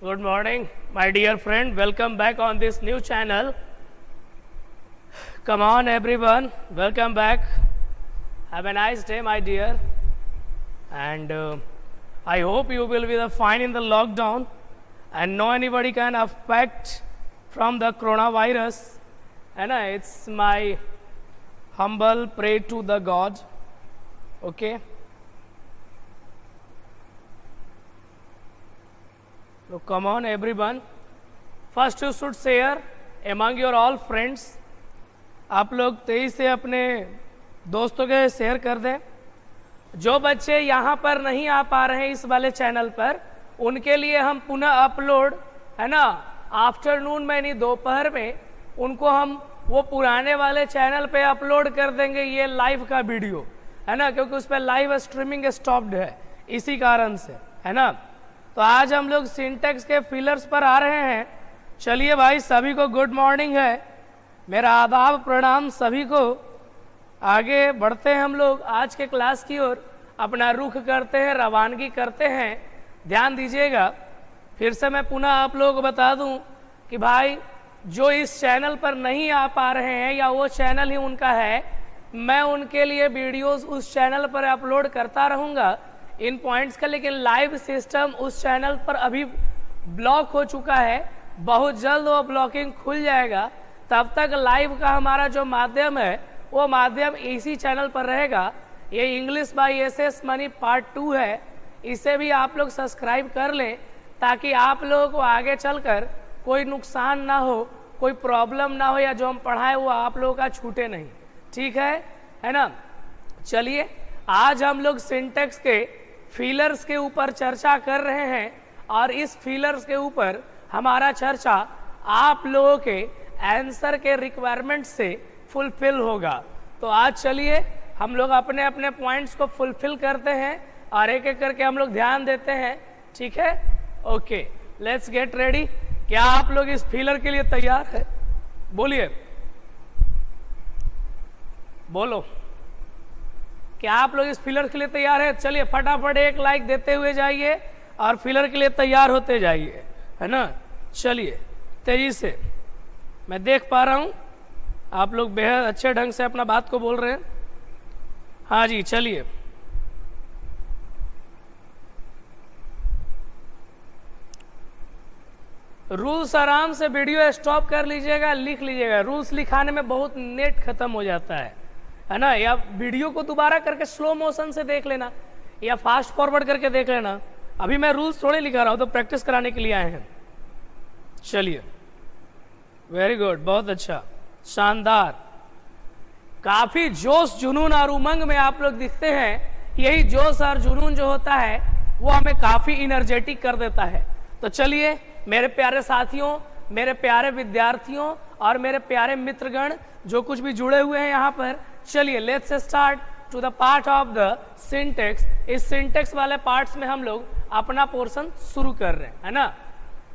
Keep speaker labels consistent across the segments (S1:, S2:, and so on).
S1: Good morning, my dear friend. Welcome back on this new channel. Come on, everyone. Welcome back. Have a nice day, my dear. And I hope you will be fine in the lockdown and no anybody can affect from the coronavirus. And it's my humble pray to the God. Okay. So come on, everyone. First you should share among your all friends. आप लोग तेईस से अपने दोस्तों के share कर दें. जो बच्चे यहाँ पर नहीं आ पा रहे हैं इस वाले चैनल पर, उनके लिए हम पुनः अपलोड है ना आफ्टरनून में नहीं दोपहर में उनको हम वो पुराने वाले चैनल पे अपलोड कर देंगे ये लाइव का वीडियो है ना, क्योंकि उस पर लाइव स्ट्रीमिंग स्टॉप्ड है इसी कारण से है ना. तो आज हम लोग सिंटेक्स के फिलर्स पर आ रहे हैं. चलिए भाई, सभी को गुड मॉर्निंग है, मेरा आदाब प्रणाम सभी को. आगे बढ़ते हैं हम लोग आज के क्लास की ओर, अपना रुख करते हैं, रवानगी करते हैं. ध्यान दीजिएगा. फिर से मैं पुनः आप लोगों को बता दूं कि भाई जो इस चैनल पर नहीं आ पा रहे हैं या वो चैनल ही उनका है, मैं उनके लिए वीडियोस उस चैनल पर अपलोड करता रहूँगा इन पॉइंट्स का. लेकिन लाइव सिस्टम उस चैनल पर अभी ब्लॉक हो चुका है, बहुत जल्द वो ब्लॉकिंग खुल जाएगा. तब तक लाइव का हमारा जो माध्यम है वो माध्यम इसी चैनल पर रहेगा. ये English by SS money part 2 है, इसे भी आप लोग सब्सक्राइब कर लें ताकि आप लोगों को आगे चलकर कोई नुकसान ना हो, कोई प्रॉब्लम ना हो, या जो हम पढ़ाए वो आप लोगों का छूटे नहीं. ठीक है ना. चलिए, आज हम लोग सिंटेक्स के फिलर्स के ऊपर चर्चा कर रहे हैं और इस फिलर्स के ऊपर हमारा चर्चा आप लोगों के आंसर के रिक्वायरमेंट से फुलफिल होगा. तो आज चलिए हम लोग अपने अपने पॉइंट्स को फुलफिल करते हैं और एक एक करके हम लोग ध्यान देते हैं. ठीक है, ओके, लेट्स गेट रेडी. क्या आप लोग इस फिलर के लिए तैयार है? बोलिए, बोलो, क्या आप लोग इस फिलर के लिए तैयार है? चलिए फटाफट एक लाइक देते हुए जाइए और फिलर के लिए तैयार होते जाइए, है ना. चलिए तेजी से, मैं देख पा रहा हूं आप लोग बेहद अच्छे ढंग से अपना बात को बोल रहे हैं. हाँ जी, चलिए. रूल्स आराम से वीडियो स्टॉप कर लीजिएगा, लिख लीजिएगा. रूल्स लिखाने में बहुत नेट खत्म हो जाता है ना. या वीडियो को दोबारा करके स्लो मोशन से देख लेना या फास्ट फॉरवर्ड करके देख लेना. अभी मैं रूल्स थोड़े लिखा रहा हूं, तो प्रैक्टिस कराने के लिए आए हैं. चलिए, वेरी गुड, बहुत अच्छा, शानदार. काफी जोश जुनून और उमंग में आप लोग दिखते हैं. यही जोश और जुनून जो होता है वो हमें काफी इनर्जेटिक कर देता है. तो चलिए मेरे प्यारे साथियों, मेरे प्यारे विद्यार्थियों और मेरे प्यारे मित्रगण जो कुछ भी जुड़े हुए हैं यहाँ पर, चलिए let's start to the part of the syntax. इस सिंटेक्स वाले पार्ट्स में हम लोग अपना पोर्शन शुरू कर रहे हैं, है ना.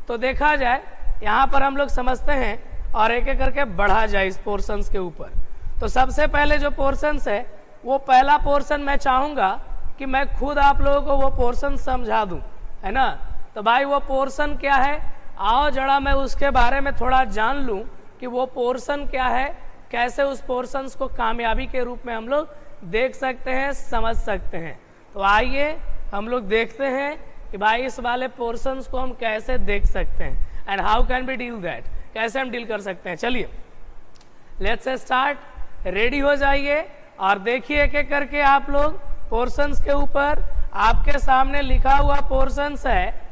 S1: तो देखा जाए यहाँ पर हम लोग समझते हैं और एक एक करके बढ़ा जाए इस पोर्शंस के ऊपर. तो सबसे पहले जो पोर्शंस है वो पहला पोर्शन मैं चाहूँगा कि मैं खुद आप लोगों को वो पोर्शन समझा दूँ, है ना. तो भाई वो पोर्शन क्या है, आओ जरा मैं उसके बारे में थोड़ा जान लूँ कि वो पोर्शन क्या है, कैसे उस पोर्शंस को कामयाबी के रूप में हम लोग देख सकते हैं, समझ सकते हैं. तो आइए हम लोग देखते हैं कि भाई इस वाले पोर्शंस को हम कैसे देख सकते हैं and how can be deal that, कैसे हम डील कर सकते हैं. चलिए लेट्स स्टार्ट. रेडी हो जाइए और देखिए एक एक करके आप लोग पोर्शंस के ऊपर आपके सामने लिखा हुआ पोर्शंस है.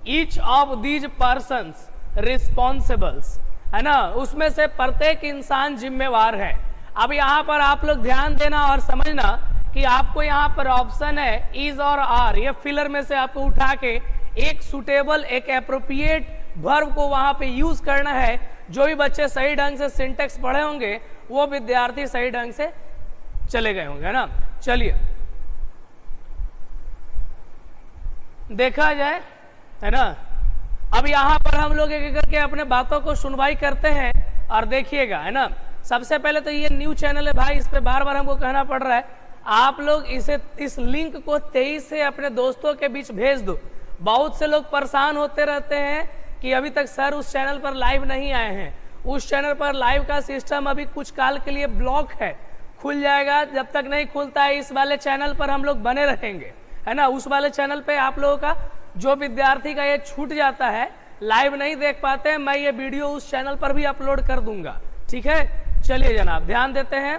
S1: ईच ऑफ दीज पर्सन्स रिस्पॉन्सिबल्स, है ना, उसमें से प्रत्येक इंसान जिम्मेवार है. अब यहाँ पर आप लोग ध्यान देना और समझना कि आपको यहाँ पर ऑप्शन है इज और आर. ये फिलर में से आपको उठा के एक सुटेबल, एक एप्रोप्रिएट वर्ब को वहां पे यूज करना है. जो भी बच्चे सही ढंग से सिंटेक्स पढ़े होंगे वो विद्यार्थी सही ढंग से चले गए होंगे, है ना. चलिए देखा जाए, है ना. अब यहाँ पर हम लोग एक एक करके अपने बातों को सुनवाई करते हैं और देखिएगा, है ना. सबसे पहले तो ये न्यू चैनल है भाई, इस पे बार बार हमको कहना पड़ रहा है. आप लोग इस लिंक को तेजी से अपने दोस्तों के बीच भेज दो. बहुत से लोग परेशान होते रहते हैं कि अभी तक सर उस चैनल पर लाइव नहीं आए हैं। उस चैनल पर लाइव का सिस्टम अभी कुछ काल के लिए ब्लॉक है, खुल जाएगा। जब तक नहीं खुलता है इस वाले चैनल पर हम लोग बने रहेंगे, है ना। उस वाले चैनल पे आप लोगों का जो विद्यार्थी का ये छूट जाता है, लाइव नहीं देख पाते हैं, मैं ये वीडियो उस चैनल पर भी अपलोड कर दूंगा, ठीक है। चलिए जनाब ध्यान देते हैं।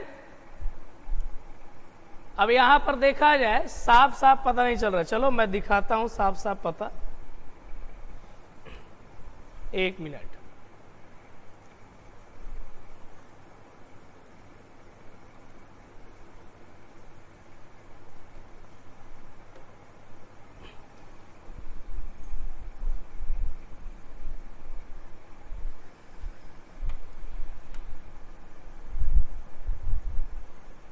S1: अब यहां पर देखा जाए, साफ साफ पता नहीं चल रहा, चलो मैं दिखाता हूं साफ साफ पता। एक मिनट,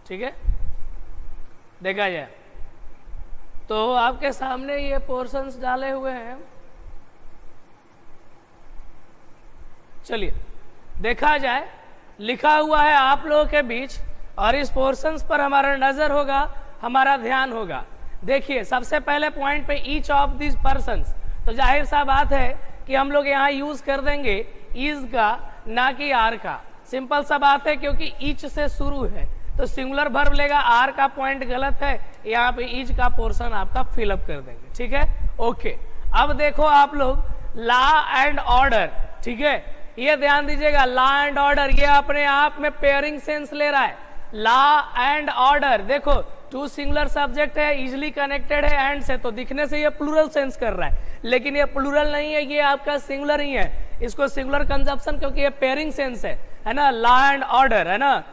S1: ठीक है। देखा जाए तो आपके सामने ये पोर्शंस डाले हुए हैं। चलिए देखा जाए, लिखा हुआ है आप लोगों के बीच, और इस पोर्शंस पर हमारा नजर होगा, हमारा ध्यान होगा। देखिए सबसे पहले पॉइंट पे ईच ऑफ दिस पर्सन्स, तो जाहिर सा बात है कि हम लोग यहाँ यूज कर देंगे इज का, ना कि आर का। सिंपल सा बात है, क्योंकि ईच से शुरू है तो सिंगुलर वर्ब लेगा। आर का पॉइंट गलत है, यहाँ पे ईच का पोर्शन आपका फिलअप कर देंगे, ठीक है। ओके, अब देखो आप लोग लॉ एंड ऑर्डर, ठीक है, ये ध्यान दीजिएगा। लॉ एंड ऑर्डर ये अपने आप में पेयरिंग सेंस ले रहा है। लॉ एंड ऑर्डर देखो, टू सिंगुलर सब्जेक्ट है, इजिली कनेक्टेड है एंड से, तो दिखने से ये प्लूरल सेंस कर रहा है, लेकिन ये प्लूरल नहीं है, ये आपका सिंगुलर ही है। इसको सिंगुलर कंजप्शन, क्योंकि ये पेयरिंग सेंस है ना। लॉ एंड ऑर्डर, है ना,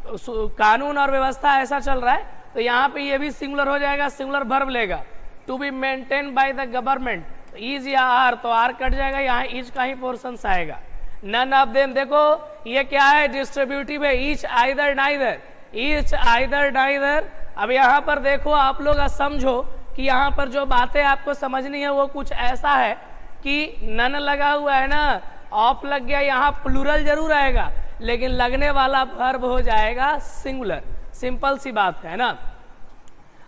S1: कानून और व्यवस्था ऐसा चल रहा है, तो यहाँ पे ये भी सिंगुलर हो जाएगा, सिंगुलर वर्ब लेगा। To be maintain by the government, is या आर, तो आर कट जाएगा, यहाँ इज का ही पोर्शन आएगा। नन ऑफ देम, देखो ये क्या है, डिस्ट्रीब्यूटिव है, each either neither, each either neither. अब यहाँ पर देखो आप लोग समझो कि यहाँ पर जो बातें आपको समझनी है वो कुछ ऐसा है कि नन लगा हुआ है ना, ऑफ लग गया, यहाँ प्लूरल जरूर आएगा, लेकिन लगने वाला वर्ब हो जाएगा सिंगुलर। सिंपल सी बात है ना।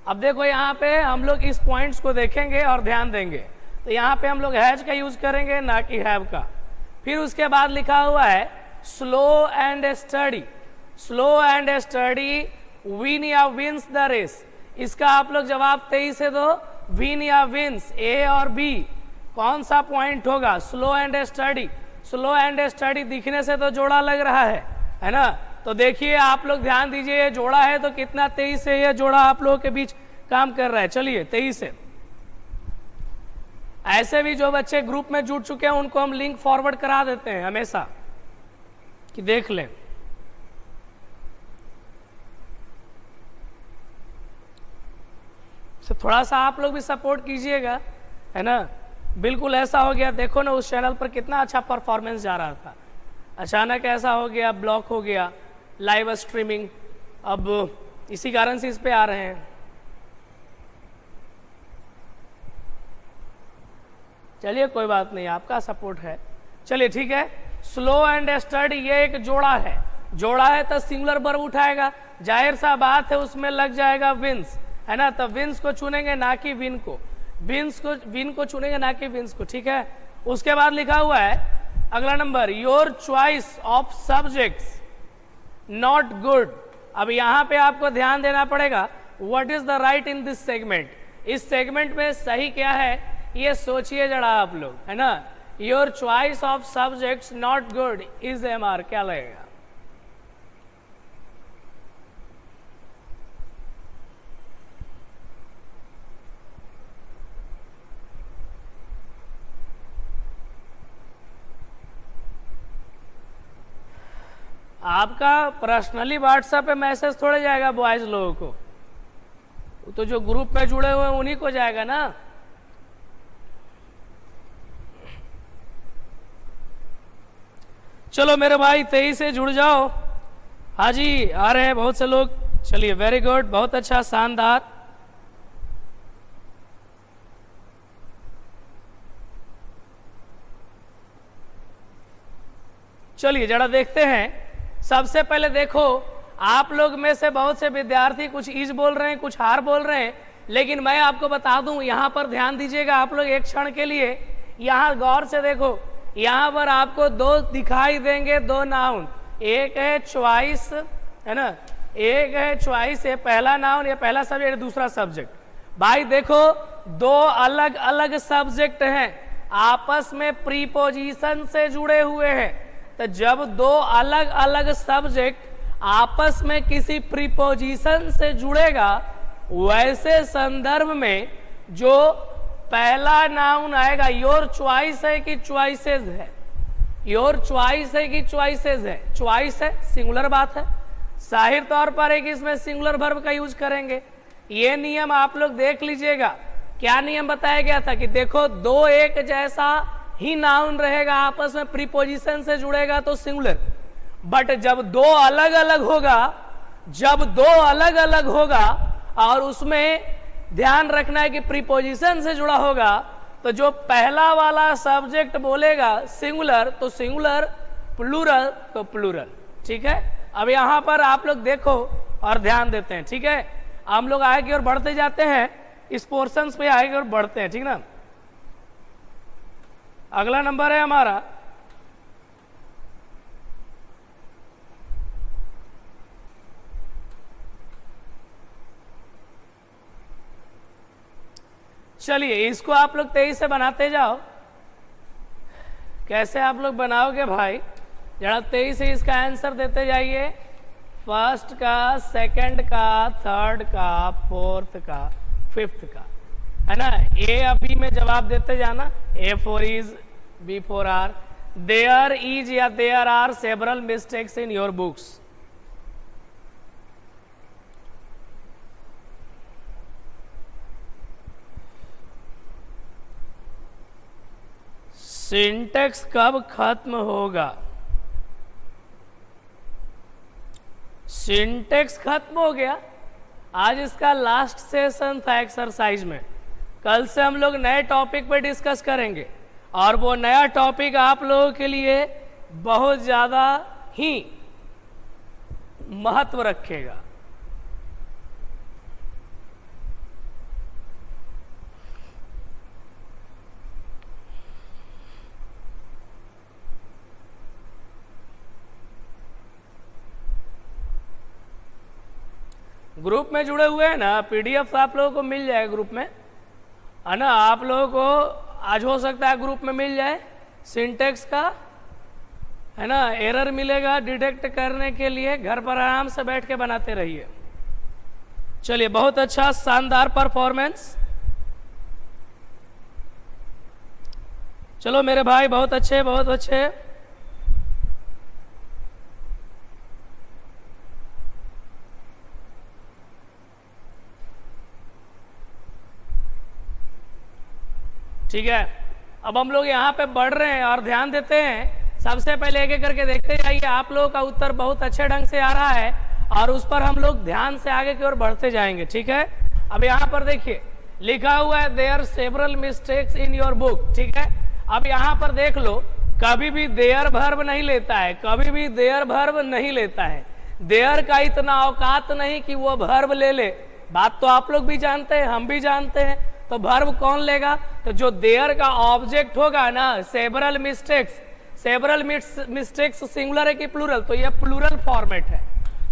S1: अब देखो यहाँ पे हम लोग इस पॉइंट्स को देखेंगे और ध्यान देंगे, तो यहाँ पे हम लोग हैज का यूज करेंगे, ना कि हैव का। फिर उसके बाद लिखा हुआ है slow and study, slow and study, win या विंस द रेस। इसका आप लोग जवाब 23 से दो, विन या विंस, ए और बी, कौन सा पॉइंट होगा। Slow and study, slow and study दिखने से तो जोड़ा लग रहा है ना। तो देखिए आप लोग ध्यान दीजिए, ये जोड़ा है तो कितना 23 से ये जोड़ा आप लोगों के बीच काम कर रहा है। चलिए 23 से। ऐसे भी जो बच्चे ग्रुप में जुड़ चुके हैं उनको हम लिंक फॉरवर्ड करा देते हैं हमेशा, कि देख लें। तो थोड़ा सा आप लोग भी सपोर्ट कीजिएगा, है ना। बिल्कुल ऐसा हो गया, देखो ना उस चैनल पर कितना अच्छा परफॉर्मेंस जा रहा था, अचानक ऐसा हो गया, ब्लॉक हो गया लाइव स्ट्रीमिंग। अब इसी कारण से इस पे आ रहे हैं। चलिए कोई बात नहीं, आपका सपोर्ट है। चलिए ठीक है। स्लो एंड स्टडी ये एक जोड़ा है, जोड़ा है तो सिंगुलर वर्ब उठाएगा, जाहिर सा बात है उसमें लग जाएगा विंस, है ना। तो विंस को चुनेंगे ना कि विन को, विन को चुनेंगे ना कि विंस को, ठीक है। उसके बाद लिखा हुआ है अगला number, your choice of subjects not good. अब यहां पे आपको ध्यान देना पड़ेगा, what is the right in this segment. इस सेगमेंट में सही क्या है ये सोचिए जरा आप लोग, है ना। Your choice of subjects not good, is MR क्या लगेगा। आपका पर्सनली व्हाट्सएप पे मैसेज थोड़े जाएगा बॉयज लोगों को, तो जो ग्रुप में जुड़े हुए हैं उन्हीं को जाएगा ना। चलो मेरे भाई 23 से जुड़ जाओ। हाँ जी आ रहे हैं बहुत से लोग। चलिए वेरी गुड, बहुत अच्छा, शानदार। चलिए जरा देखते हैं। सबसे पहले देखो, आप लोग में से बहुत से विद्यार्थी कुछ इज बोल रहे हैं, कुछ हार बोल रहे हैं, लेकिन मैं आपको बता दूं, यहां पर ध्यान दीजिएगा आप लोग एक क्षण के लिए, यहां गौर से देखो, यहां पर आपको दो दिखाई देंगे, दो नाउन, एक है चॉइस, है ना, एक है चॉइस, ये पहला नाउन, ये पहला सब्जेक्ट, दूसरा सब्जेक्ट। भाई देखो दो अलग अलग सब्जेक्ट हैं, आपस में प्रीपोजिशन से जुड़े हुए हैं। तो जब दो अलग अलग सब्जेक्ट आपस में किसी प्रीपोजिशन से जुड़ेगा, वैसे संदर्भ में जो पहला नाउन आएगा, योर चॉइस है कि चॉइसेस है, योर चॉइस है कि चॉइसेस है, चॉइस है, सिंगुलर बात है, जाहिर तौर पर एक इसमें सिंगुलर वर्ब का यूज करेंगे। ये नियम आप लोग देख लीजिएगा। क्या नियम बताया गया था कि देखो दो एक जैसा ही नाउन रहेगा, आपस में प्रीपोजिशन से जुड़ेगा तो सिंगुलर, बट जब दो अलग अलग होगा, जब दो अलग अलग होगा और उसमें ध्यान रखना है कि प्रीपोजिशन से जुड़ा होगा, तो जो पहला वाला सब्जेक्ट बोलेगा सिंगुलर तो सिंगुलर, प्लूरल तो प्लूरल। ठीक है, अब यहां पर आप लोग देखो और ध्यान देते हैं। ठीक है, हम लोग आगे की ओर बढ़ते जाते हैं, इस पोर्शंस पे आगे की ओर बढ़ते हैं। ठीक ना, अगला नंबर है हमारा चलिए इसको आप लोग 23 से बनाते जाओ। कैसे आप लोग बनाओगे भाई, जरा 23 से इसका आंसर देते जाइए, फर्स्ट का, सेकंड का, थर्ड का, फोर्थ का, फिफ्थ का, है ना। ए या बी में जवाब देते जाना, A for is, B for are. There is या there are several mistakes in your books. Syntax कब खत्म होगा? सिंटेक्स खत्म हो गया, आज इसका लास्ट सेशन था एक्सरसाइज में। कल से हम लोग नए टॉपिक पे डिस्कस करेंगे और वो नया टॉपिक आप लोगों के लिए बहुत ज़्यादा ही महत्व रखेगा। ग्रुप में जुड़े हुए हैं ना, पीडीएफ आप लोगों को मिल जाएगा ग्रुप में, है ना। आप लोगों को आज हो सकता है ग्रुप में मिल जाए सिंटेक्स का, है ना। एरर मिलेगा डिटेक्ट करने के लिए, घर पर आराम से बैठ के बनाते रहिए। चलिए, बहुत अच्छा, शानदार परफॉर्मेंस। चलो मेरे भाई, बहुत अच्छे, बहुत अच्छे। ठीक है, अब हम लोग यहाँ पे बढ़ रहे हैं और ध्यान देते हैं। सबसे पहले एक एक करके देखते जाइए, आप लोगों का उत्तर बहुत अच्छे ढंग से आ रहा है और उस पर हम लोग ध्यान से आगे की ओर बढ़ते जाएंगे। ठीक है, अब यहाँ पर देखिए लिखा हुआ है there several mistakes in your book. ठीक है, अब यहाँ पर देख लो, कभी भी देयर वर्ब नहीं लेता है, कभी भी देयर वर्ब नहीं लेता है। देयर का इतना औकात नहीं कि वो वर्ब ले ले, बात तो आप लोग भी जानते हैं, हम भी जानते हैं। तो वर्ब कौन लेगा? तो जो देयर का ऑब्जेक्ट होगा ना, several mistakes, several mistakes singular है कि प्लूरल? तो ये प्लूरल फॉर्मेट है,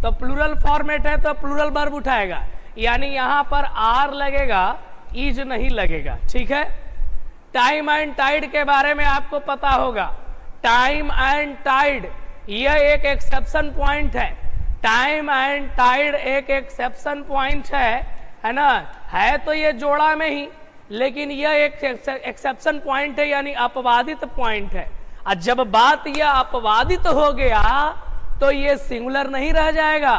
S1: तो प्लूरल फॉर्मेट है तो प्लूरल वर्ब उठाएगा, यानी यहां पर आर लगेगा, इज नहीं लगेगा। ठीक है, टाइम एंड टाइड के बारे में आपको पता होगा। टाइम एंड टाइड यह एक एक्सेप्शन पॉइंट है, टाइम एंड टाइड एक एक्सेप्शन पॉइंट है ना। है तो ये जोड़ा में ही, लेकिन यह एक एक्सेप्शन पॉइंट है, यानी अपवादित पॉइंट है। और जब बात यह अपवादित हो गया तो ये सिंगुलर नहीं रह जाएगा।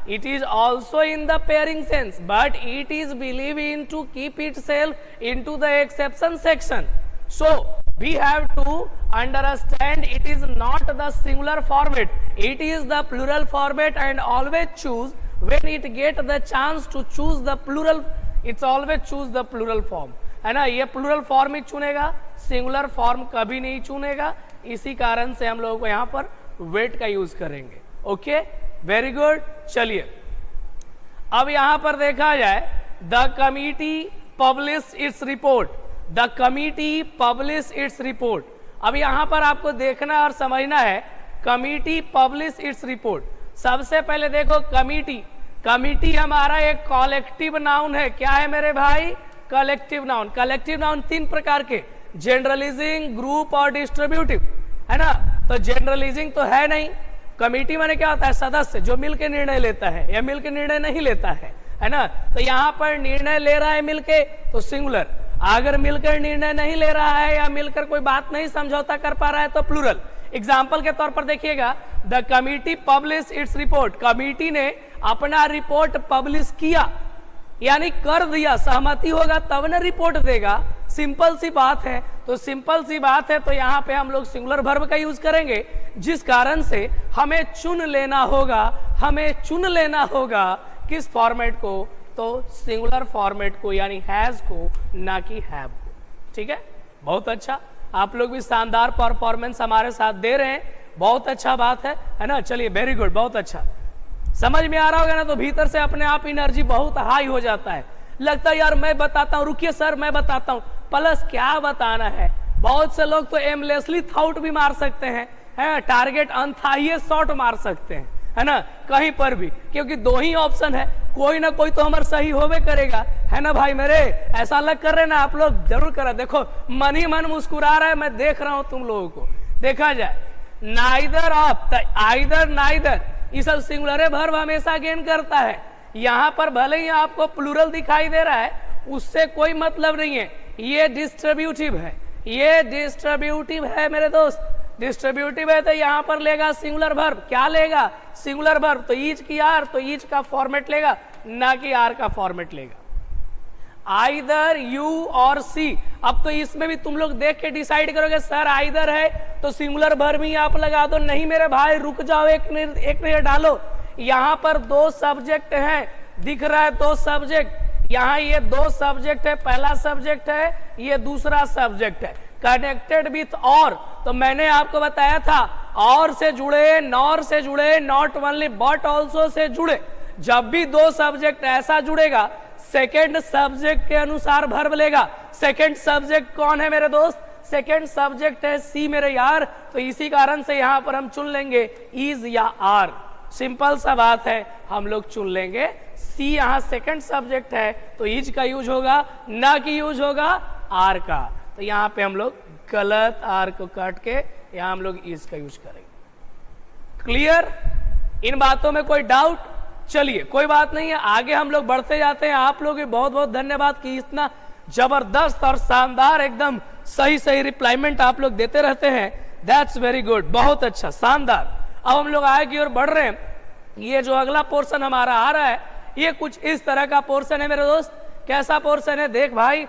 S1: It is also in the pairing sense, but it is believe in to keep itself in to the exception section. So we have to understand it is not the singular format, it is the plural format, and always choose when it get the chance to choose the plural, it's always choose the plural form, है ना। ये plural form ही चुनेगा, singular form कभी नहीं चुनेगा। इसी कारण से हम लोगों को यहाँ पर wait का यूज करेंगे। Okay, very good. चलिए अब यहाँ पर देखा जाए the committee publish its report, the committee publish its report. अब यहां पर आपको देखना और समझना है, कमिटी पब्लिश इट्स रिपोर्ट। सबसे पहले देखो कमिटी, कमिटी हमारा एक कॉलेक्टिव नाउन है। क्या है मेरे भाई? Collective noun. कलेक्टिव नाउन तीन प्रकार के, जनरलाइजिंग, ग्रुप और डिस्ट्रीब्यूटिव, है ना। तो जनरलाइजिंग तो है नहीं। कमेटी माने क्या होता है? सदस्य जो मिलकर निर्णय लेता है या मिलकर निर्णय नहीं लेता है ना। तो यहाँ पर निर्णय ले रहा है मिलके तो सिंगुलर, अगर मिलकर निर्णय नहीं ले रहा है या मिलकर कोई बात नहीं समझौता कर पा रहा है तो प्लूरल। एग्जाम्पल के तौर पर देखिएगा, the committee publish its report, committee ने अपना रिपोर्ट पब्लिश किया यानी कर दिया, सहमति होगा तब ना रिपोर्ट देगा, सिंपल सी बात है। तो सिंपल सी बात है तो यहाँ पे हम लोग सिंगुलर वर्ब का यूज करेंगे, जिस कारण से हमें चुन लेना होगा, हमें चुन लेना होगा किस फॉर्मेट को? तो सिंगुलर फॉर्मेट को यानी हैज को, ना कि हैव को। ठीक है, बहुत अच्छा, आप लोग भी शानदार परफॉर्मेंस हमारे साथ दे रहे हैं, बहुत अच्छा बात है ना। चलिए वेरी गुड, बहुत अच्छा, समझ में आ रहा होगा ना। तो भीतर से अपने आप एनर्जी बहुत हाई हो जाता है, लगता है यार मैं बताता हूँ, रुकिए सर मैं बताता हूँ। प्लस क्या बताना है, बहुत से लोग तो एमलेसली थॉट भी मार सकते हैं, है टारगेट अनथाही शॉट मार सकते हैं, है ना, कहीं पर भी, क्योंकि दो ही ऑप्शन है, कोई ना कोई तो हमारा सही होवे करेगा, है ना भाई मेरे। ऐसा अलग कर रहे ना आप लोग, जरूर करा। देखो मन ही मन मुस्कुरा रहा है, मैं देख रहा हूं तुम लोगों को। देखा जाए, नाइदर ऑफ, आइदर नाइदर, ये सब सिंगुलर वर्ब हमेशा गेन करता है। यहां पर भले ही आपको प्लूरल दिखाई दे रहा है, उससे कोई मतलब नहीं है, ये डिस्ट्रीब्यूटिव है, ये डिस्ट्रीब्यूटिव है मेरे दोस्त, डिस्ट्रीब्यूटिव है। तो यहां पर लेगा सिंगुलर वर्ब, क्या लेगा? Singular verb. तो ईच की आर, तो ईच का फॉर्मेट लेगा, ना कि आर का फॉर्मेट लेगा। आइदर यू और सी, अब तो इसमें भी तुम लोग देख के डिसाइड करोगे, सर आइदर है तो सिंगुलर वर्ब ही आप लगा दो। नहीं मेरे भाई, रुक जाओ, एक मिनट डालो। यहां पर दो सब्जेक्ट हैं, दिख रहा है दो सब्जेक्ट, यहाँ ये दो सब्जेक्ट है, पहला सब्जेक्ट है, ये दूसरा सब्जेक्ट है, कनेक्टेड विथ और। तो मैंने आपको बताया था, और से जुड़े, नॉर से जुड़े, not only but also say जुड़े। जब भी दो सब्जेक्ट ऐसा जुड़ेगा, सेकेंड सब्जेक्ट के अनुसार वर्ब लेगा। सेकेंड सब्जेक्ट कौन है मेरे दोस्त? सेकेंड सब्जेक्ट है सी मेरे यार। तो इसी कारण से यहां पर हम चुन लेंगे इज या आर, सिंपल सा बात है, हम लोग चुन लेंगे सी। यहां सेकेंड सब्जेक्ट है तो इज का यूज होगा, ना कि यूज होगा आर का। तो यहां पे हम लोग गलत आर को काट के यहां हम लोग इज का यूज करेंगे। क्लियर? इन बातों में कोई डाउट? चलिए कोई बात नहीं है, आगे हम लोग बढ़ते जाते हैं। आप लोग भी बहुत बहुत धन्यवाद कि इतना जबरदस्त और शानदार एकदम सही सही रिप्लाईमेंट आप लोग देते रहते हैं। दैट्स वेरी गुड, बहुत अच्छा, शानदार। अब हम लोग आगे की ओर बढ़ रहे हैं। ये जो अगला पोर्शन हमारा आ रहा है, ये कुछ इस तरह का पोर्शन है मेरे दोस्त। कैसा पोर्शन है देख भाई,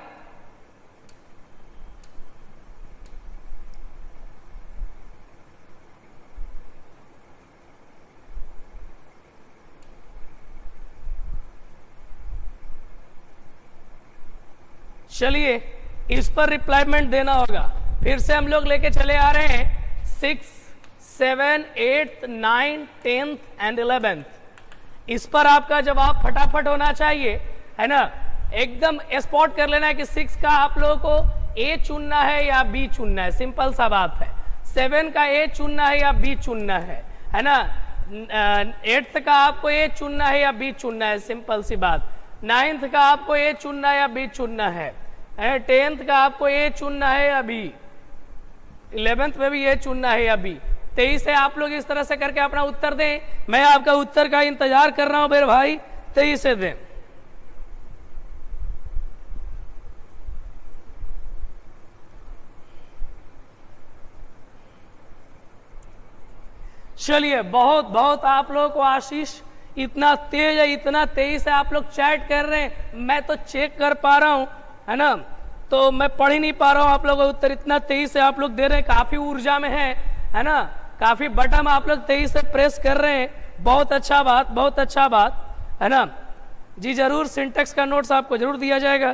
S1: चलिए इस पर रिप्लाईमेंट देना होगा। फिर से हम लोग लेके चले आ रहे हैं 6, 7, 8, 9, 10 एंड 11। इस पर आपका जवाब फटाफट होना चाहिए, है ना। एकदम स्पॉट कर लेना है कि 6 का आप लोगों को ए चुनना है या बी चुनना है, सिंपल सा बात है। 7 का ए चुनना है या बी चुनना है ना। 8th का आपको ए चुनना है या बी चुनना है, सिंपल सी बात। 9th का आपको ए चुनना है या बी चुनना है। 10th का आपको ए चुनना है या बी। 11th में भी ए चुनना है या बी। 23 से आप लोग इस तरह से करके अपना उत्तर दें। मैं आपका उत्तर का इंतजार कर रहा हूं मेरे भाई, 23 से दें। चलिए बहुत बहुत आप लोगों को आशीष। इतना तेज है, इतना तेज से आप लोग चैट कर रहे हैं, मैं तो चेक कर पा रहा हूं, है ना। तो मैं पढ़ ही नहीं पा रहा हूं आप लोगों का उत्तर, इतना तेज से आप लोग दे रहे हैं, काफी ऊर्जा में है ना। काफी बटन आप लोग तेज से प्रेस कर रहे हैं, बहुत अच्छा बात, बहुत अच्छा बात, है ना जी। जरूर सिंटेक्स का नोट्स आपको जरूर दिया जाएगा,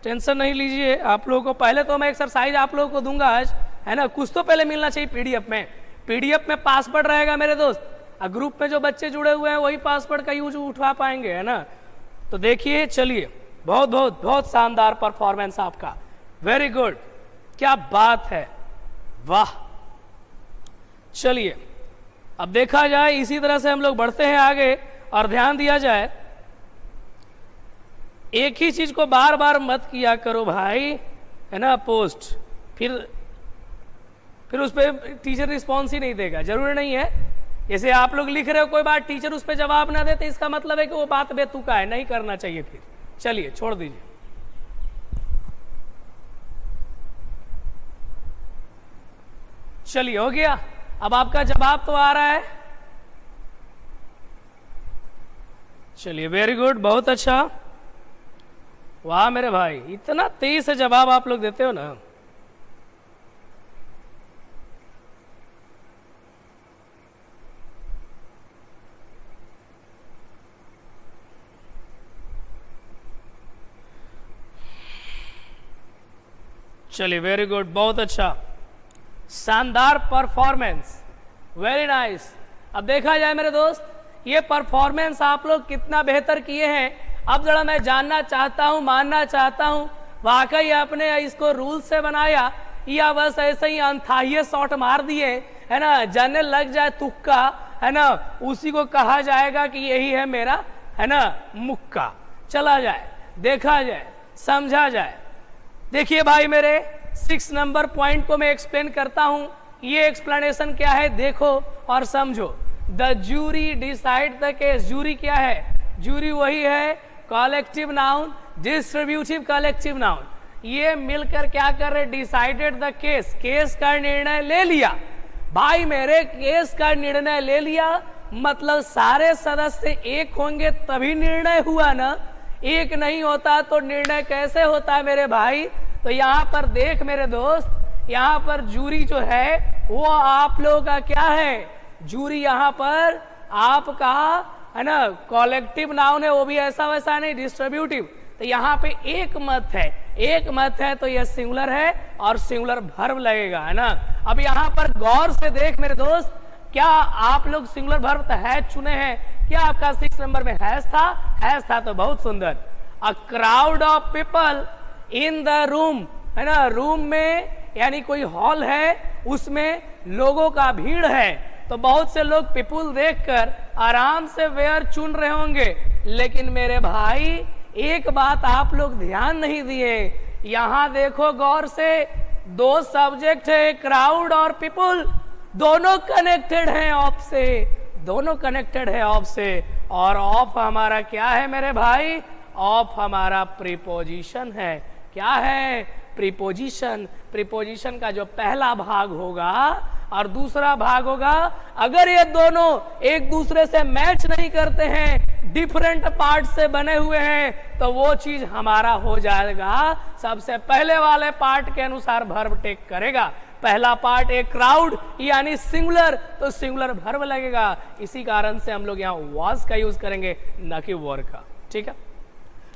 S1: टेंशन नहीं लीजिए आप लोगों को। पहले तो मैं एक्सरसाइज आप लोगों को दूंगा आज, है ना। कुछ तो पहले मिलना चाहिए पीडीएफ में, पीडीएफ में पासवर्ड रहेगा मेरे दोस्त। ग्रुप में जो बच्चे जुड़े हुए हैं वही पासवर्ड का यूज उठा पाएंगे, है ना। तो देखिए चलिए बहुत बहुत बहुत शानदार परफॉर्मेंस आपका, वेरी गुड, क्या बात है, वाह। चलिए अब देखा जाए, इसी तरह से हम लोग बढ़ते हैं आगे और ध्यान दिया जाए, एक ही चीज को बार बार मत किया करो भाई, है ना, पोस्ट, फिर उस पर टीचर रिस्पॉन्स ही नहीं देगा, जरूरी नहीं है। जैसे आप लोग लिख रहे हो, कोई बात टीचर उस पर जवाब ना देते, इसका मतलब है कि वो बात बेतुका है, नहीं करना चाहिए। फिर चलिए छोड़ दीजिए। चलिए हो गया, अब आपका जवाब तो आ रहा है। चलिए वेरी गुड, बहुत अच्छा, वाह मेरे भाई, इतना तेज से जवाब आप लोग देते हो ना। चलिए वेरी गुड, बहुत अच्छा, शानदार परफॉर्मेंस, वेरी नाइस। अब देखा जाए मेरे दोस्त, ये परफॉर्मेंस आप लोग कितना बेहतर किए हैं। अब जरा मैं जानना चाहता हूं, मानना चाहता हूं, वाकई आपने इसको रूल से बनाया या बस ऐसे ही अनथाही शॉट मार दिए, है ना, जाने लग जाए तुक्का, है ना, उसी को कहा जाएगा कि यही है मेरा, है ना, मुक्का। चला जाए, देखा जाए, समझा जाए। देखिए भाई मेरे 6 नंबर पॉइंट को मैं एक्सप्लेन करता हूं, ये एक्सप्लेनेशन क्या है देखो और समझो। The jury decide the case, jury क्या है, जूरी वही है collective noun, distributive collective noun, ये मिलकर क्या कर रहे, डिसाइडेड द केस, केस का निर्णय ले लिया। भाई मेरे केस का निर्णय ले लिया मतलब सारे सदस्य एक होंगे तभी निर्णय हुआ ना, एक नहीं होता तो निर्णय कैसे होता है मेरे भाई। तो यहाँ पर देख मेरे दोस्त, यहाँ पर जूरी जो है वो आप लोगों का क्या है, जूरी यहाँ पर आपका, है ना, कलेक्टिव नाउन है, वो भी ऐसा वैसा नहीं, डिस्ट्रीब्यूटिव। तो यहाँ पे एक मत है, एक मत है तो यह सिंगुलर है और सिंगुलर वर्ब लगेगा, है ना। अब यहाँ पर गौर से देख मेरे दोस्त, क्या आप लोग सिंगुलर वर्ब हैज चुने हैं, क्या आपका 6 नंबर में हैज था, हैज था तो बहुत सुंदर। A crowd of people in the room, है ना, रूम में यानी कोई हॉल है, उसमें लोगों का भीड़ है, तो बहुत से लोग पीपुल देखकर आराम से वेयर चुन रहे होंगे। लेकिन मेरे भाई एक बात आप लोग ध्यान नहीं दिए, यहां देखो गौर से, दो सब्जेक्ट है, क्राउड और पीपुल, दोनों कनेक्टेड हैं ऑफ से, दोनों कनेक्टेड है ऑफ से। और ऑफ हमारा क्या है मेरे भाई, ऑफ हमारा प्रीपोजिशन है। क्या है, प्रीपोजिशन। प्रीपोजिशन का जो पहला भाग होगा और दूसरा भाग होगा, अगर ये दोनों एक दूसरे से मैच नहीं करते हैं, डिफरेंट पार्ट से बने हुए हैं, तो वो चीज हमारा हो जाएगा सबसे पहले वाले पार्ट के अनुसार वर्ब टेक करेगा। पहला पार्ट एक क्राउड यानी सिंगुलर, तो सिंगुलर वर्ब लगेगा। इसी कारण से हम लोग यहाँ वाज का यूज करेंगे, न कि वर का, ठीक है।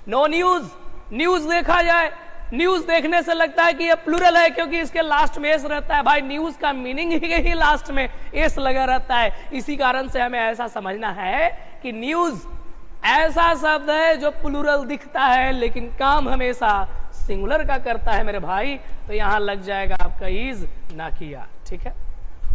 S1: नो न्यूज, न्यूज देखा जाए, न्यूज देखने से लगता है कि ये प्लूरल है क्योंकि इसके लास्ट में एस रहता है। भाई न्यूज का मीनिंग ही लास्ट में एस लगा रहता है, इसी कारण से हमें ऐसा समझना है कि न्यूज ऐसा शब्द है जो प्लूरल दिखता है लेकिन काम हमेशा सिंगुलर का करता है मेरे भाई। तो यहां लग जाएगा आपका इज, ना किया, ठीक है।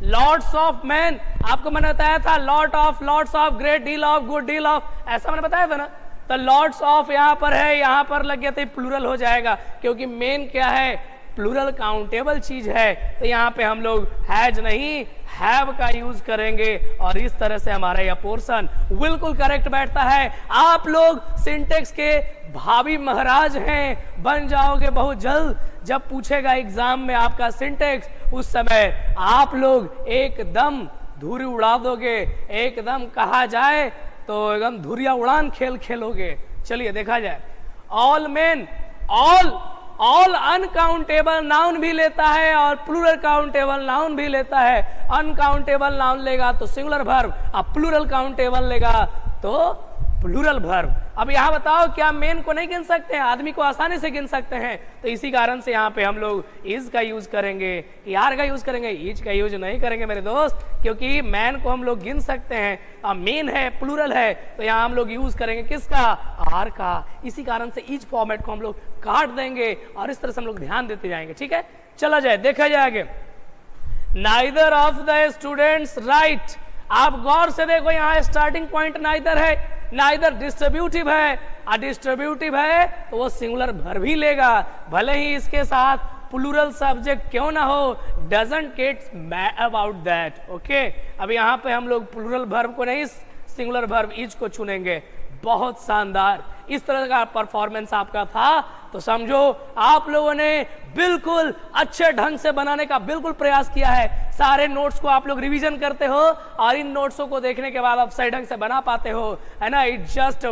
S1: लॉर्ड्स ऑफ मैन, आपको मैंने बताया था, lots of, great deal of, good deal of, ऐसा मैंने बताया था ना। तो लॉर्ड्स ऑफ यहाँ पर है, यहाँ पर लग गया तो प्लूरल हो जाएगा क्योंकि मेन क्या है, प्लूरल काउंटेबल चीज है। तो यहाँ पे हम लोग हैज नहीं हैव का यूज करेंगे और इस तरह से हमारा यह पोर्शन बिल्कुल करेक्ट बैठता है। आप लोग सिंटेक्स के भावी महाराज हैं, बन जाओगे बहुत जल्द। जब पूछेगा एग्जाम में आपका सिंटेक्स, उस समय आप लोग एकदम धूरी उड़ा दोगे, एकदम कहा जाए तो एकदम धुरिया उड़ान खेल खेलोगे। चलिए देखा जाए, all main, all uncountable noun भी लेता है और प्लूरल काउंटेबल नाउन भी लेता है। अनकाउंटेबल नाउन लेगा तो सिंगुलर वर्ब, अब प्लूरल काउंटेबल लेगा तो प्लूरल वर्ब। अब यहाँ बताओ क्या मेन को नहीं गिन सकते हैं, आदमी को आसानी से गिन सकते हैं, तो इसी कारण से यहाँ पे हम लोग इज का यूज करेंगे, यार का यूज करेंगे, इज का यूज नहीं करेंगे मेरे दोस्त, क्योंकि मैन को हम लोग गिन सकते हैं, अब मेन है प्लूरल है तो यहाँ हम लोग यूज करेंगे किसका, आर का। इसी कारण से इज फॉर्मेट को हम लोग काट देंगे और इस तरह से हम लोग ध्यान देते जाएंगे। ठीक है, चला जाए, देखा जाए आगे। Neither of the students right, आप गौर से देखो यहाँ स्टार्टिंग पॉइंट नाइदर है, नाइदर डिस्ट्रीब्यूटिव है, और डिस्ट्रीब्यूटिव है तो वो सिंगुलर वर्ब ही लेगा, भले ही इसके साथ प्लूरल सब्जेक्ट क्यों ना हो, doesn't get mad about that. Okay, अब यहाँ पे हम लोग प्लूरल वर्ब को नहीं, सिंगुलर वर्ब इज को चुनेंगे। बहुत शानदार, इस तरह का परफॉर्मेंस आपका था तो समझो आप लोगों ने बिल्कुल अच्छे ढंग से बनाने का बिल्कुल प्रयास किया है। सारे नोट्स को आप लोग रिवीजन करते हो और इन नोट्सों को देखने के बाद आप सही ढंग से बना पाते हो, है ना। It's just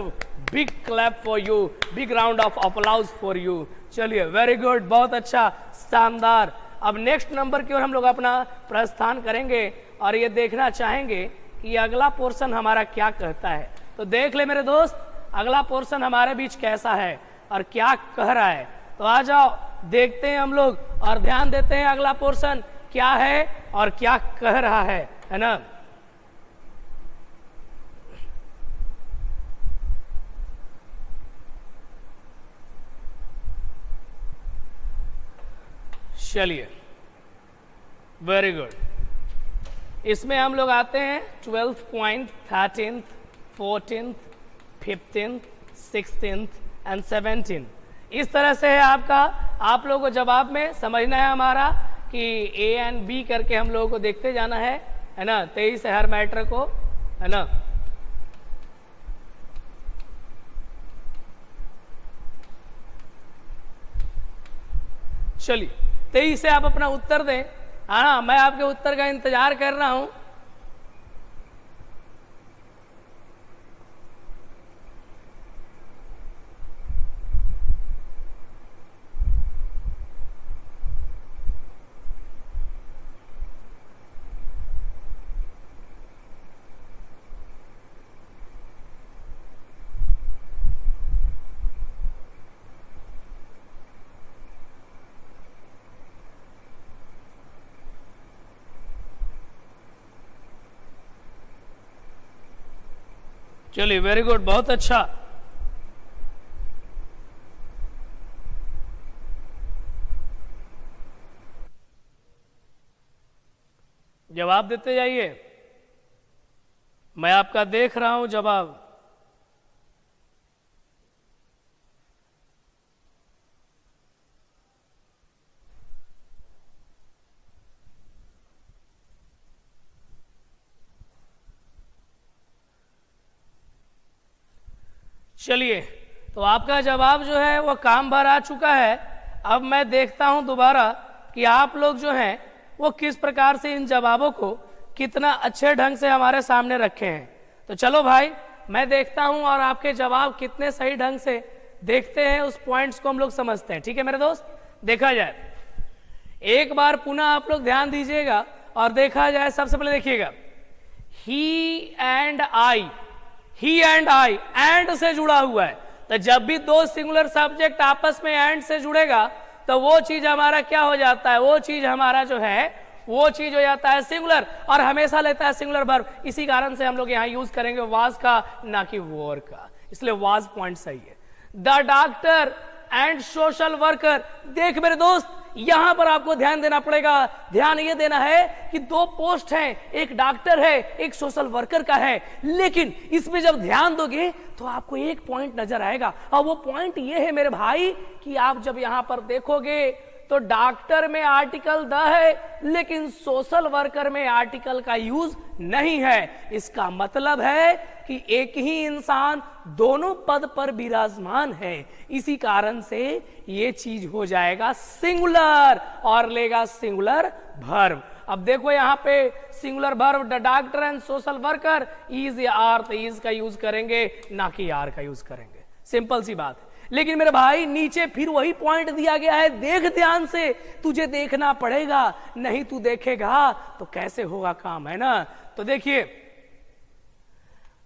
S1: big clap for you, big round of applause for you. चलिए, वेरी गुड, बहुत अच्छा, शानदार। अब नेक्स्ट नंबर की ओर हम लोग अपना प्रस्थान करेंगे और ये देखना चाहेंगे कि अगला पोर्शन हमारा क्या कहता है। तो देख ले मेरे दोस्त, अगला पोर्शन हमारे बीच कैसा है और क्या कह रहा है। तो आ जाओ, देखते हैं हम लोग और ध्यान देते हैं अगला पोर्शन क्या है और क्या कह रहा है ना। चलिए, वेरी गुड। इसमें हम लोग आते हैं 12th point, 13th, 14th, 15th, 16th and 17th। इस तरह से है आपका, आप लोगों को जवाब में समझना है हमारा कि ए एंड बी करके हम लोगों को देखते जाना है ना। 23 है हर मैटर को, है ना। चलिए, 23 से आप अपना उत्तर दें। हाँ, मैं आपके उत्तर का इंतजार कर रहा हूं। चलिए, वेरी गुड, बहुत अच्छा। जवाब देते जाइए, मैं आपका देख रहा हूं जवाब। चलिए, तो आपका जवाब जो है वो काम भर आ चुका है। अब मैं देखता हूं दोबारा कि आप लोग जो हैं वो किस प्रकार से इन जवाबों को कितना अच्छे ढंग से हमारे सामने रखे हैं। तो चलो भाई, मैं देखता हूं और आपके जवाब कितने सही ढंग से देखते हैं, उस पॉइंट्स को हम लोग समझते हैं। ठीक है मेरे दोस्त, देखा जाए। एक बार पुनः आप लोग ध्यान दीजिएगा और देखा जाए। सबसे पहले देखिएगा, he and I, he and I, and से जुड़ा हुआ है। तो जब भी दो सिंगुलर सब्जेक्ट आपस में एंड से जुड़ेगा तो वो चीज हमारा क्या हो जाता है, वो चीज हमारा जो है वो चीज हो जाता है सिंगुलर, और हमेशा लेता है सिंगुलर वर्ब। इसी कारण से हम लोग यहाँ यूज करेंगे वाज का, ना कि वोर का, इसलिए वाज पॉइंट सही है। The doctor and social worker. देख मेरे दोस्त, यहां पर आपको ध्यान देना पड़ेगा। ध्यान ये देना है कि दो पोस्ट हैं, एक डॉक्टर है, एक सोशल वर्कर का है, लेकिन इसमें जब ध्यान दोगे तो आपको एक पॉइंट नजर आएगा, और वो पॉइंट ये है मेरे भाई कि आप जब यहां पर देखोगे तो डॉक्टर में आर्टिकल द है, लेकिन सोशल वर्कर में आर्टिकल का यूज नहीं है। इसका मतलब है कि एक ही इंसान दोनों पद पर विराजमान है। इसी कारण से ये चीज हो जाएगा सिंगुलर और लेगा सिंगुलर वर्ब। अब देखो यहाँ पे singular verb the doctor and social worker, is या आर, तो इज का यूज करेंगे, ना कि आर का यूज करेंगे। सिंपल सी बात है। लेकिन मेरे भाई नीचे फिर वही पॉइंट दिया गया है, देख ध्यान से, तुझे देखना पड़ेगा, नहीं तू देखेगा तो कैसे होगा काम, है ना। तो देखिए,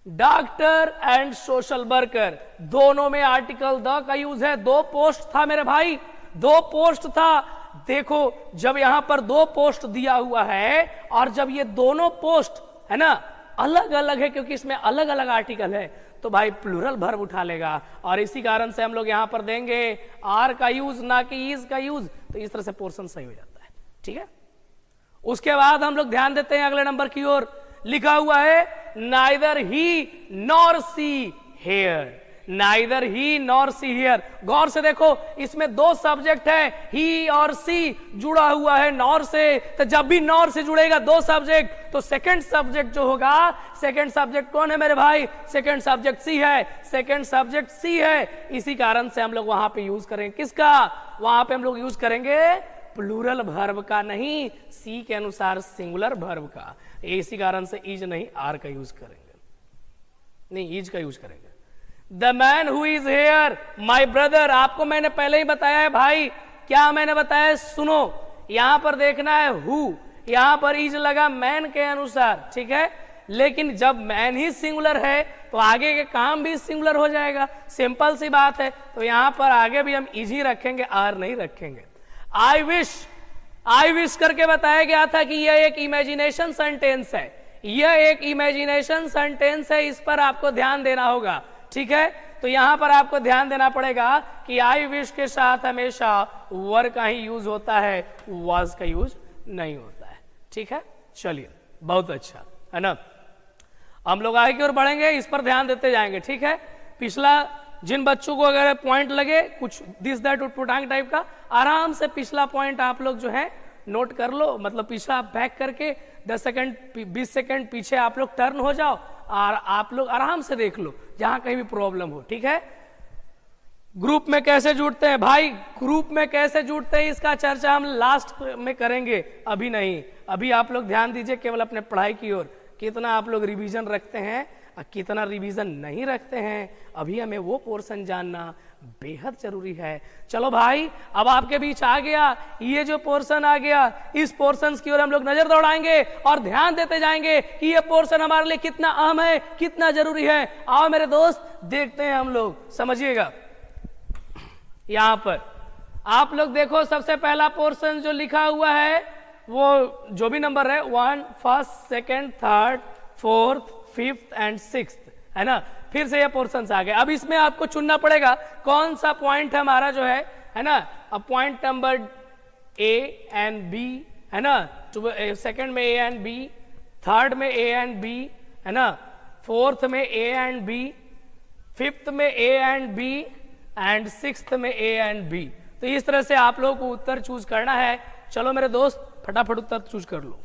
S1: डॉक्टर एंड सोशल वर्कर, दोनों में आर्टिकल द का यूज है। दो पोस्ट था मेरे भाई, दो पोस्ट था। देखो जब यहां पर दो पोस्ट दिया हुआ है और जब ये दोनों पोस्ट है ना अलग अलग है, क्योंकि इसमें अलग अलग आर्टिकल है, तो भाई प्लूरल वर्ब उठा लेगा। और इसी कारण से हम लोग यहां पर देंगे आर का यूज, ना कि इज का यूज। तो इस तरह से पोर्शन सही हो जाता है। ठीक है, उसके बाद हम लोग ध्यान देते हैं अगले नंबर की ओर। लिखा हुआ है neither he nor see here, neither he nor see here. गौर से देखो, इसमें दो सब्जेक्ट है, ही और सी जुड़ा हुआ है नॉर से। तो जब भी नॉर से जुड़ेगा दो सब्जेक्ट, तो सेकंड सब्जेक्ट जो होगा, सेकंड सब्जेक्ट कौन है मेरे भाई? सेकंड सब्जेक्ट सी है, सेकंड सब्जेक्ट सी है। इसी कारण से हम लोग वहां पे यूज करेंगे किसका? वहां पे हम लोग यूज करेंगे प्लूरल वर्ब का, नहीं सी के अनुसार सिंगुलर वर्ब का। इसी कारण से इज नहीं आर का यूज करेंगे, नहीं इज का यूज करेंगे। The man who is here my brother, आपको मैंने पहले ही बताया है भाई। क्या मैंने बताया है? सुनो, यहां पर देखना है हु, यहां पर इज लगा मैन के अनुसार, ठीक है। लेकिन जब मैन ही सिंगुलर है तो आगे के काम भी सिंगुलर हो जाएगा, सिंपल सी बात है। तो यहां पर आगे भी हम इज ही रखेंगे, आर नहीं रखेंगे। आई विश करके बताया गया था कि यह एक इमेजिनेशन सेंटेंस है, यह एक इमेजिनेशन सेंटेंस है, इस पर आपको ध्यान देना होगा। ठीक है, तो यहां पर आपको ध्यान देना पड़ेगा कि आई विश के साथ हमेशा वर का ही यूज होता है, वाज का यूज नहीं होता है। ठीक है, चलिए बहुत अच्छा है ना। हम लोग आगे की ओर बढ़ेंगे, इस पर ध्यान देते जाएंगे। ठीक है, पिछला जिन बच्चों को अगर पॉइंट लगे कुछ दिस दैट उटपुटांग टाइप का, आराम से पिछला पॉइंट आप लोग जो है नोट कर लो। मतलब पिछला बैक करके 10 सेकंड 20 सेकंड पीछे आप लोग टर्न हो जाओ और आप लोग आराम से देख लो जहां कहीं भी प्रॉब्लम हो। ठीक है, ग्रुप में कैसे जुड़ते हैं भाई? ग्रुप में कैसे जुड़ते हैं इसका चर्चा हम लास्ट में करेंगे, अभी नहीं। अभी आप लोग ध्यान दीजिए केवल अपने पढ़ाई की ओर, कितना आप लोग रिवीजन रखते हैं और कितना रिवीजन नहीं रखते हैं, अभी हमें वो पोर्शन जानना बेहद जरूरी है। चलो भाई, अब आपके बीच आ गया ये जो पोर्शन आ गया, इस पोर्शन की ओर हम लोग नजर दौड़ाएंगे और ध्यान देते जाएंगे कि ये पोर्शन हमारे लिए कितना अहम है, कितना जरूरी है। आओ मेरे दोस्त, देखते हैं हम लोग, समझिएगा। यहां पर आप लोग देखो, सबसे पहला पोर्शन जो लिखा हुआ है वो जो भी नंबर है 1, first, second, third, fourth, fifth and sixth, है ना। फिर से ये पोर्शन आ गए। अब इसमें आपको चुनना पड़ेगा कौन सा पॉइंट हमारा जो है ना। अब point number A and B, है ना। सेकंड में ए एंड बी, थर्ड में ए एंड बी, है ना। फोर्थ में ए एंड बी, फिफ्थ में A and B and sixth में ए एंड बी। तो इस तरह से आप लोगों को उत्तर चूज करना है। चलो मेरे दोस्त, फटाफट उत्तर चूज कर लो।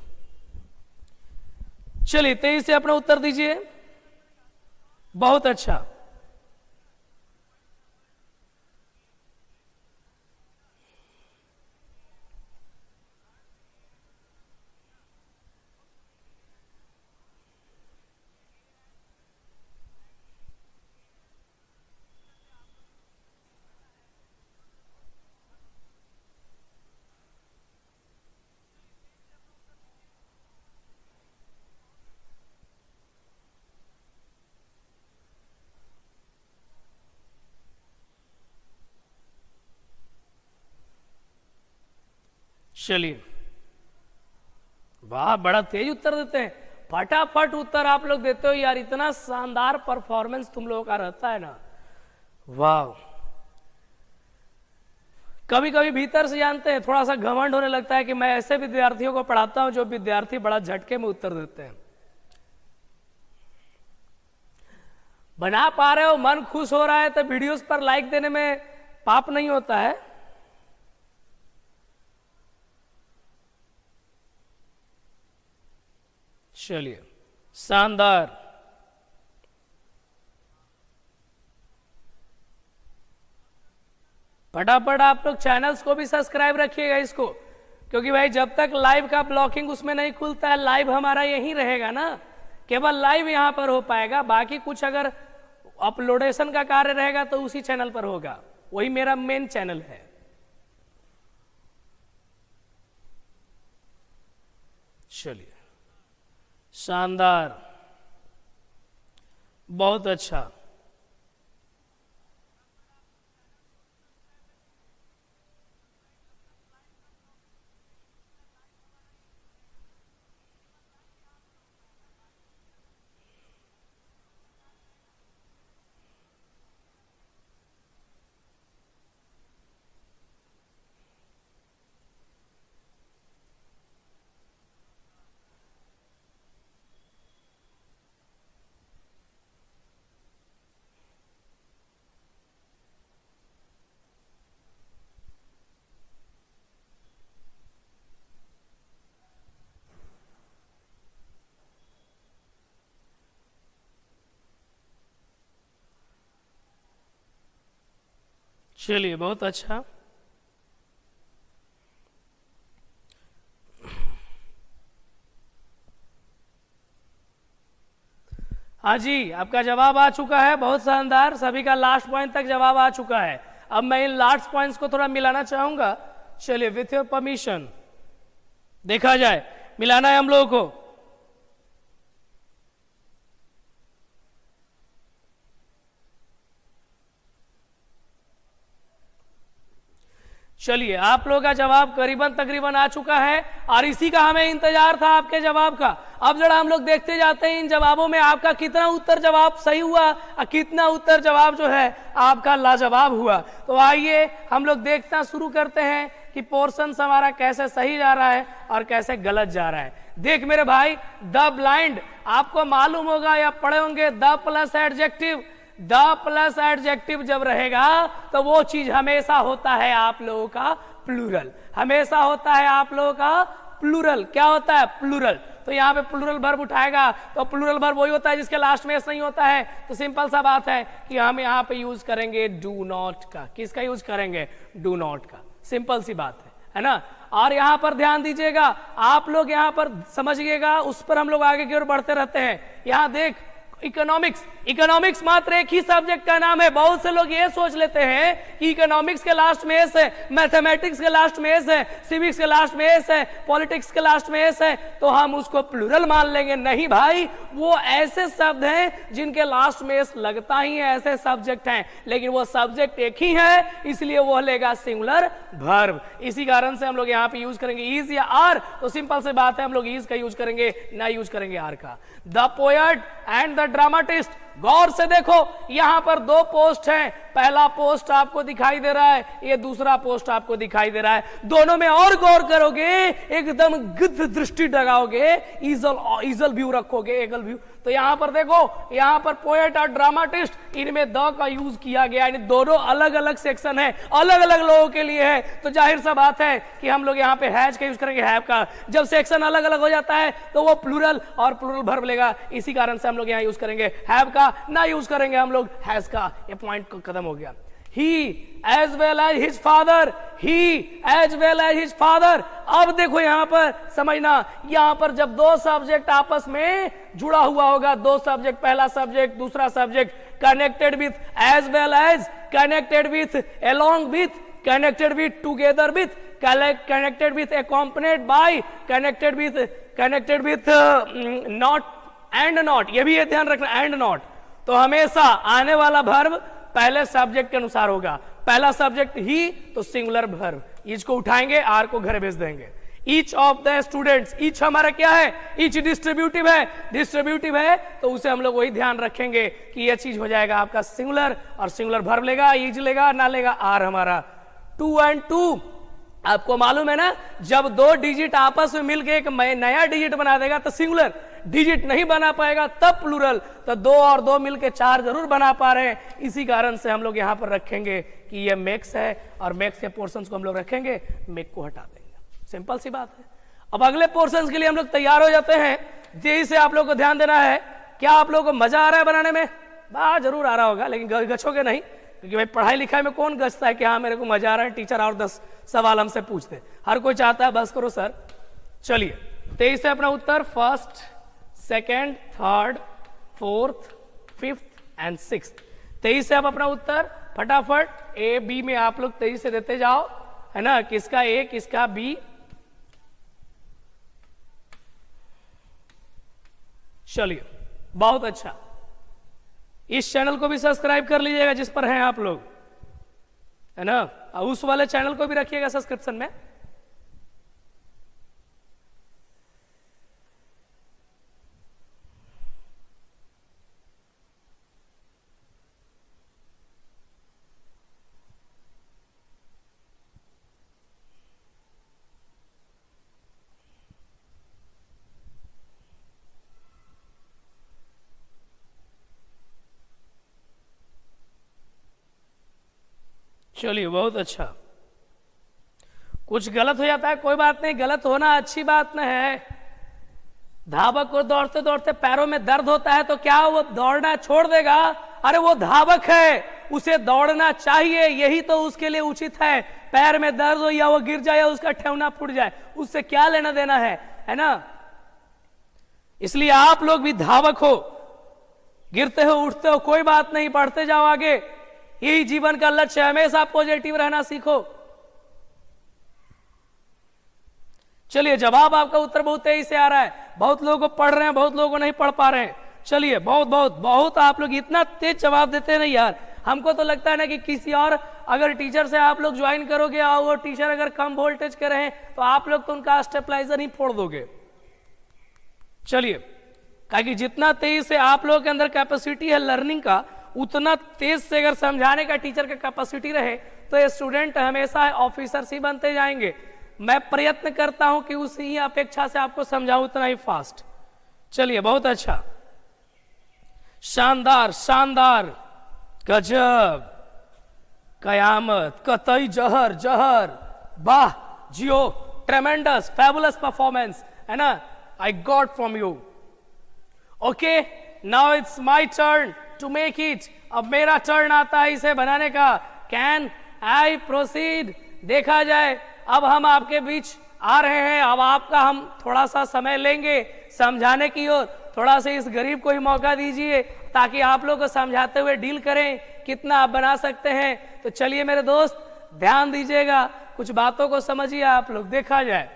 S1: चलिए तेजी से अपना उत्तर दीजिए। बहुत अच्छा, चलिए वाह, बड़ा तेज उत्तर देते हैं, फटाफट उत्तर आप लोग देते हो यार। इतना शानदार परफॉर्मेंस तुम लोगों का रहता है ना, वाह। कभी कभी भीतर से जानते हैं थोड़ा सा घमंड होने लगता है कि मैं ऐसे विद्यार्थियों को पढ़ाता हूं जो विद्यार्थी बड़ा झटके में उत्तर देते हैं। बना पा रहे हो, मन खुश हो रहा है, तो वीडियोस पर लाइक देने में पाप नहीं होता है। चलिए, शानदार। फटाफट आप लोग चैनल्स को भी सब्सक्राइब रखिएगा इसको, क्योंकि भाई जब तक लाइव का ब्लॉकिंग उसमें नहीं खुलता है, लाइव हमारा यहीं रहेगा ना, केवल लाइव यहां पर हो पाएगा। बाकी कुछ अगर अपलोडेशन का कार्य रहेगा तो उसी चैनल पर होगा, वही मेरा मेन चैनल है। चलिए, शानदार। बहुत अच्छा। चलिए बहुत अच्छा। हाँ जी, आपका जवाब आ चुका है, बहुत शानदार। सभी का लास्ट पॉइंट तक जवाब आ चुका है। अब मैं इन लास्ट पॉइंट्स को थोड़ा मिलाना चाहूंगा। चलिए विथ योर परमिशन देखा जाए, मिलाना है हम लोगों को। चलिए आप लोगों का जवाब करीबन तकरीबन आ चुका है और इसी का हमें इंतजार था आपके जवाब का। अब जरा हम लोग देखते जाते हैं इन जवाबों में आपका कितना उत्तर जवाब सही हुआ और कितना उत्तर जवाब जो है आपका लाजवाब हुआ। तो आइए हम लोग देखना शुरू करते हैं कि पोर्शन हमारा कैसे सही जा रहा है और कैसे गलत जा रहा है। देख मेरे भाई, द ब्लाइंड आपको मालूम होगा या पढ़े होंगे, the plus adjective, the plus adjective जब रहेगा तो वो चीज हमेशा होता है आप लोगों का प्लूरल, हमेशा होता है आप लोगों का प्लूरल। क्या होता है? प्लूरल। तो यहाँ पे प्लूरल वर्ब उठाएगा तो प्लूरल वर्ब वही होता है जिसके लास्ट में एस नहीं होता है। तो सिंपल सा बात है कि हम यहाँ पे यूज करेंगे डू नॉट का। किसका यूज करेंगे? डू नॉट का। सिंपल सी बात है ना। और यहाँ पर ध्यान दीजिएगा, आप लोग यहाँ पर समझिएगा, उस पर हम लोग आगे की ओर बढ़ते रहते हैं। यहाँ देख, इकोनॉमिक्स, इकोनॉमिक्स मात्र एक ही सब्जेक्ट का नाम है। बहुत से लोग ये सोच लेते हैं कि इकोनॉमिक्स के लास्ट में एस है, मैथमेटिक्स के लास्ट में एस है, सिविक्स के लास्ट में एस है, पॉलिटिक्स के लास्ट में एस है, तो हम उसको प्लूरल मान लेंगे। नहीं भाई, वो ऐसे शब्द हैं जिनके लास्ट में एस लगता ही है, ऐसे सब्जेक्ट हैं, लेकिन वो सब्जेक्ट एक ही है, इसलिए वो लेगा सिंगुलर वर्ब। इसी कारण से हम लोग यहाँ पे यूज करेंगे इज या आर। तो सिंपल से बात है, हम लोग इज का यूज करेंगे, ना यूज करेंगे आर का। The poet and the dramatist, गौर से देखो, यहां पर दो पोस्ट हैं। पहला पोस्ट आपको दिखाई दे रहा है, ये दूसरा पोस्ट आपको दिखाई दे रहा है। दोनों में और गौर करोगे, एकदम गिद्ध दृष्टि लगाओगे, ईजल व्यू रखोगे, एगल व्यू। तो यहां पर देखो, यहां पर पोएट और ड्रामाटिस्ट, इनमें द का यूज किया गया, यानी दोनों अलग अलग सेक्शन है, अलग अलग लोगों के लिए है। तो जाहिर सा बात है कि हम लोग यहाँ पे हैज का यूज करेंगे, हैव का। जब सेक्शन अलग अलग हो जाता है तो वो प्लूरल और प्लूरल वर्ब लेगा। इसी कारण से हम लोग यहाँ यूज करेंगे हैव का, ना यूज करेंगे हम लोग हैज का। ये पॉइंट खत्म हो गया। He as well as his father, he as well as his father। अब देखो यहां पर समझना, यहां पर जब दो सब्जेक्ट आपस में जुड़ा हुआ होगा, दो सब्जेक्ट, पहला सब्जेक्ट दूसरा subject, connected with, as well as, connected with, along with, connected with, together with, connected with, accompanied by, connected with not and not। ये भी ये ध्यान रखना, and not। तो हमेशा आने वाला वर्ब पहले सब्जेक्ट के अनुसार होगा। पहला सब्जेक्ट ही तो सिंगुलर वर्ब, ईच को उठाएंगे, आर को घर भेज देंगे। Each of the students, each हमारा क्या है? ईच डिस्ट्रीब्यूटिव है, डिस्ट्रीब्यूटिव है तो उसे हम लोग वही ध्यान रखेंगे कि यह चीज हो जाएगा आपका सिंगुलर, और सिंगुलर वर्ब लेगा, ईच लेगा, ना लेगा आर हमारा। 2 and 2, आपको मालूम है ना, जब दो डिजिट आपस में मिलकर एक नया डिजिट बना देगा तो सिंगुलर, डिजिट नहीं बना पाएगा तब प्लूरल। तो 2 और 2 मिलकर 4 जरूर बना पा रहे हैं। इसी कारण से हम लोग यहां पर रखेंगे कि ये मैक्स है, और मैक्स के पोर्शंस को हम लोग रखेंगे, मेक को हटा देंगे। सिंपल सी बात है। अब अगले पोर्शंस के लिए हम लोग तैयार हो जाते हैं। यही से आप लोग को ध्यान देना है। क्या आप लोगों को मजा आ रहा है बनाने में? जरूर आ रहा होगा, लेकिन गछोगे नहीं, क्योंकि भाई पढ़ाई लिखाई में कौन गछता है कि हाँ मेरे को मजा आ रहा है, टीचर और 10 सवाल हमसे पूछते। हर कोई चाहता है बस करो सर। चलिए 23 है अपना उत्तर, first, second, third, fourth, fifth and sixth. 23 है अब अपना उत्तर। फटाफट ए बी में आप लोग तेजी से देते जाओ, है ना। किसका ए, किसका बी? चलिए बहुत अच्छा। इस चैनल को भी सब्सक्राइब कर लीजिएगा जिस पर हैं आप लोग, है ना, उस वाले चैनल को भी रखिएगा सब्सक्रिप्शन में। चलिए बहुत अच्छा। कुछ गलत हो जाता है, कोई बात नहीं, गलत होना अच्छी बात नहीं है। धावक को दौड़ते दौड़ते पैरों में दर्द होता है तो क्या वो दौड़ना छोड़ देगा? अरे वो धावक है, उसे दौड़ना चाहिए, यही तो उसके लिए उचित है। पैर में दर्द हो या वो गिर जाए या उसका ठेवना फूट जाए, उससे क्या लेना देना है ना। इसलिए आप लोग भी धावक हो, गिरते हो उठते हो कोई बात नहीं, बढ़ते जाओ आगे, यही जीवन का लक्ष्य है। हमेशा पॉजिटिव रहना सीखो। चलिए जवाब आपका उत्तर बहुत तेजी से आ रहा है, बहुत लोगों को पढ़ रहे हैं, बहुत लोगों को नहीं पढ़ पा रहे हैं। चलिए बहुत बहुत बहुत आप लोग इतना तेज जवाब देते हैं ना यार, हमको तो लगता है ना कि किसी और अगर टीचर से आप लोग ज्वाइन करोगे और वो टीचर अगर कम वोल्टेज के रहे तो आप लोग तो उनका स्टेबलाइजर ही फोड़ दोगे। चलिए, क्योंकि जितना तेज से आप लोगों के अंदर कैपेसिटी है लर्निंग का, उतना तेज से अगर समझाने का टीचर का कैपेसिटी रहे तो ये स्टूडेंट हमेशा ऑफिसर्स ही बनते जाएंगे। मैं प्रयत्न करता हूं कि उसी ही अपेक्षा से आपको समझाऊं उतना ही फास्ट। चलिए बहुत अच्छा, शानदार शानदार, गजब, कयामत, कतई जहर जहर, वाह जियो, ट्रेमेंडस, फैबुलस परफॉर्मेंस, है ना, I got from you. Okay, now it's my turn to make it. अब मेरा टर्न आता है इसे बनाने का। Can I proceed? देखा जाए, अब हम आपके बीच आ रहे हैं, अब आपका हम थोड़ा सा समय लेंगे समझाने की ओर। थोड़ा सा इस गरीब को ही मौका दीजिए ताकि आप लोग को समझाते हुए डील करें कितना आप बना सकते हैं। तो चलिए मेरे दोस्त ध्यान दीजिएगा, कुछ बातों को समझिए आप लोग। देखा जाए,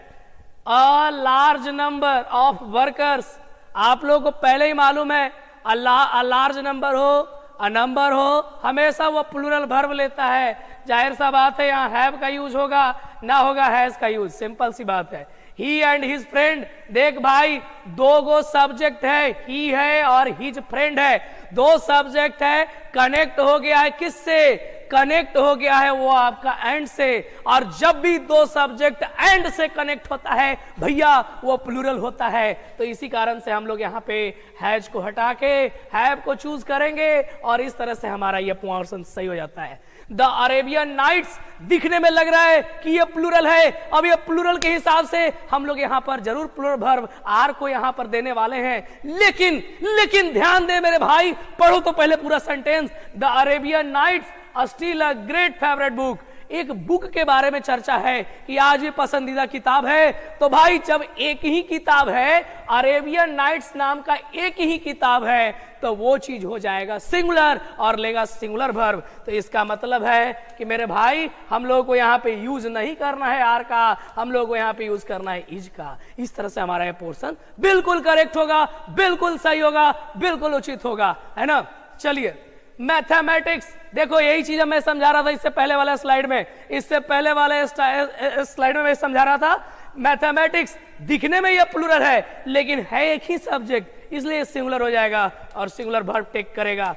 S1: a large number of workers, आप लोगों को पहले ही मालूम है, अ लार्ज नंबर हो, अ नंबर हो, हमेशा वो प्लूरल वर्ब लेता है। जाहिर सा बात है यहाँ हैव का यूज होगा, ना होगा हैज का यूज, सिंपल सी बात है। ही एंड हिज फ्रेंड, देख भाई दो गो सब्जेक्ट है, ही है और हिज फ्रेंड है, दो सब्जेक्ट है, कनेक्ट हो गया है किससे? कनेक्ट हो गया है वो आपका एंड से। और जब भी दो सब्जेक्ट एंड से कनेक्ट होता है भैया वो प्लूरल होता है। तो इसी कारण से हम लोग यहाँ पे हैज को हटा के हैव को चूज करेंगे और इस तरह से हमारा ये पोर्शन सही हो जाता है। द अरेबियन नाइट्स, दिखने में लग रहा है कि ये प्लूरल है, अब ये प्लूरल के हिसाब से हम लोग यहाँ पर जरूर प्लूरल वर्ब आर को यहाँ पर देने वाले हैं। लेकिन ध्यान दे मेरे भाई, पढ़ो तो पहले पूरा sentence. The Arabian Nights still a great favourite book, एक बुक के बारे में चर्चा है कि आज ये पसंदीदा किताब है। तो भाई जब एक ही किताब है, अरेबियन नाइट्स नाम का एक ही किताब है, तो वो चीज हो जाएगा सिंगुलर और लेगा सिंगुलर वर्ब। तो इसका मतलब है कि मेरे भाई हम लोगों को यहाँ पे यूज नहीं करना है आर का, हम लोगों को यहाँ पे यूज करना है इज का। इस तरह से हमारा ये पोर्शन बिल्कुल करेक्ट होगा, बिल्कुल सही होगा, बिल्कुल उचित होगा, है ना। चलिए मैथमेटिक्स, देखो यही चीज मैं समझा रहा था इससे पहले वाले स्लाइड में, इससे पहले वाले स्लाइड में मैं समझा रहा था। मैथमेटिक्स दिखने में ये प्लूरल है लेकिन है एक ही सब्जेक्ट, इसलिए सिंगुलर हो जाएगा और सिंगुलर वर्ब टेक करेगा।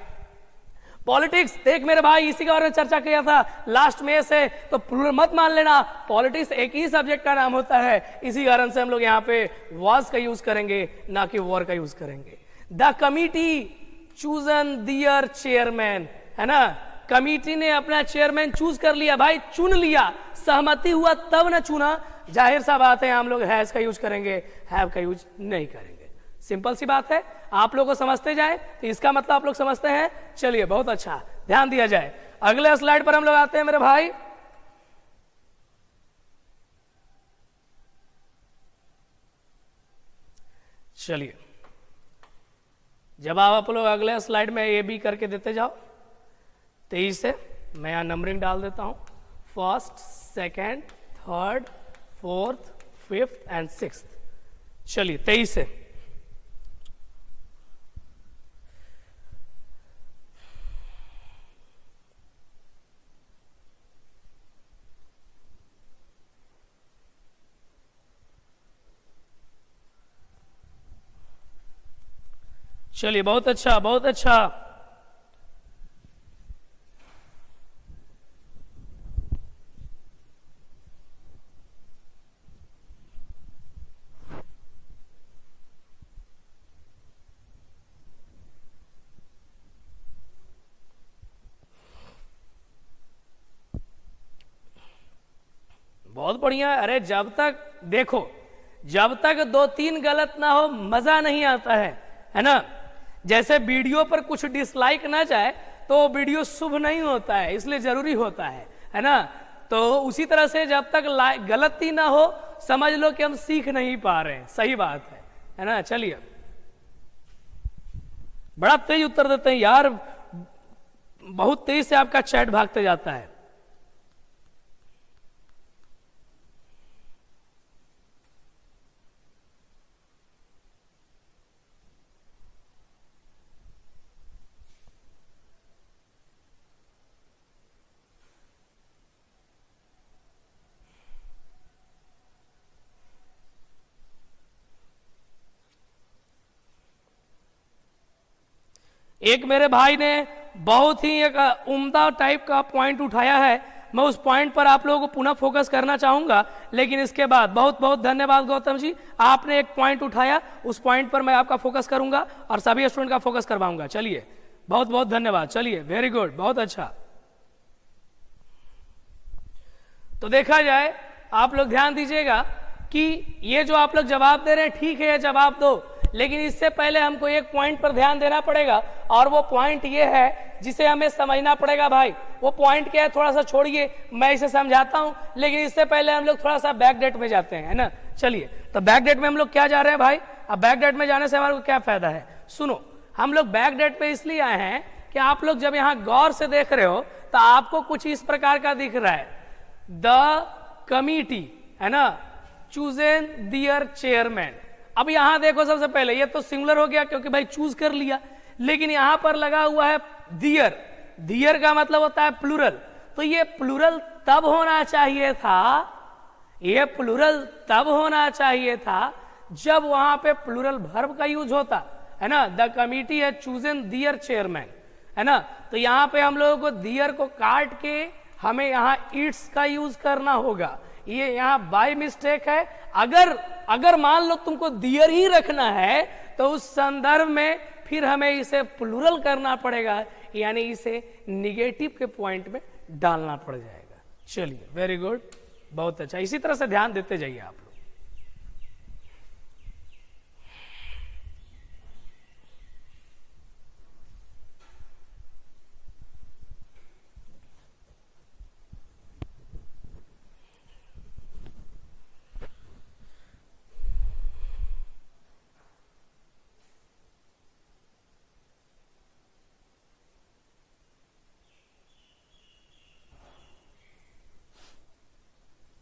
S1: पॉलिटिक्स, देख मेरे भाई इसी के बारे में चर्चा किया था लास्ट में से, तो प्लूरल मत मान लेना, पॉलिटिक्स एक ही सब्जेक्ट का नाम होता है। इसी कारण से हम लोग यहाँ पे वाज का यूज करेंगे ना कि वर का यूज करेंगे। The committee chosen their chairman, है ना, कमिटी ने अपना चेयरमैन चूज कर लिया, भाई चुन लिया, सहमति हुआ तब ना चुना। जाहिर सा बात है हम लोग हैज का यूज करेंगे, हैव का यूज नहीं करेंगे। सिंपल सी बात है, आप लोग को समझते जाए तो इसका मतलब आप लोग समझते हैं। चलिए बहुत अच्छा, ध्यान दिया जाए। अगले स्लाइड पर हम लोग आते हैं मेरे भाई। चलिए जब आप लोग अगले स्लाइड में ए बी करके देते जाओ, 23 से मैं यहाँ नंबरिंग डाल देता हूँ, first, second, third, fourth, fifth and sixth. चलिए 23 से चलिए, बहुत अच्छा, बहुत अच्छा। बहुत बढ़िया। अरे जब तक देखो, जब तक 2-3 गलत ना हो मजा नहीं आता है ना। जैसे वीडियो पर कुछ डिसलाइक ना जाए तो वीडियो शुभ नहीं होता है, इसलिए जरूरी होता है ना। तो उसी तरह से जब तक गलती ना हो समझ लो कि हम सीख नहीं पा रहे हैं। सही बात है ना। चलिए, बड़ा तेज उत्तर देते हैं यार, बहुत तेज से आपका चैट भागते जाता है। एक मेरे भाई ने बहुत ही एक उम्दा टाइप का पॉइंट उठाया है, मैं उस पॉइंट पर आप लोगों को पुनः फोकस करना चाहूंगा, लेकिन इसके बाद बहुत बहुत धन्यवाद गौतम जी, आपने एक पॉइंट उठाया, उस पॉइंट पर मैं आपका फोकस करूंगा और सभी स्टूडेंट का फोकस करवाऊंगा। चलिए, बहुत बहुत धन्यवाद। चलिए, वेरी गुड, बहुत अच्छा। तो देखा जाए, आप लोग ध्यान दीजिएगा कि ये जो आप लोग जवाब दे रहे हैं ठीक है, जवाब दो, लेकिन इससे पहले हमको एक पॉइंट पर ध्यान देना पड़ेगा, और वो पॉइंट ये है जिसे हमें समझना पड़ेगा। भाई वो पॉइंट क्या है थोड़ा सा छोड़िए, मैं इसे समझाता हूं, लेकिन इससे पहले हम लोग थोड़ा सा बैकडेट में जाते हैं, है ना। चलिए, तो बैकडेट में हम लोग क्या जा रहे हैं भाई। अब बैकडेट में जाने से हमारे को क्या फायदा है, सुनो। हम लोग बैकडेट पे इसलिए आए हैं कि आप लोग जब यहाँ गौर से देख रहे हो तो आपको कुछ इस प्रकार का दिख रहा है, द कमिटी, है ना, चूजन दियर चेयरमैन। अब यहां देखो, सबसे पहले ये तो सिंगुलर हो गया क्योंकि भाई चूज कर लिया, लेकिन यहां पर लगा हुआ है दियर। दियर का मतलब होता है प्लूरल, तो ये प्लूरल तब होना चाहिए था, ये प्लूरल तब होना चाहिए था जब वहां पे प्लूरल वर्ब का यूज होता, है ना। द कमिटी है चूजन दियर चेयरमैन, है ना। तो यहाँ पे हम लोगों को दियर को काट के हमें यहाँ इट्स का यूज करना होगा, ये यहाँ बाय मिस्टेक है। अगर मान लो तुमको दियर ही रखना है तो उस संदर्भ में फिर हमें इसे प्लूरल करना पड़ेगा, यानी इसे निगेटिव के पॉइंट में डालना पड़ जाएगा। चलिए, वेरी गुड, बहुत अच्छा। इसी तरह से ध्यान देते जाइए आप लोग।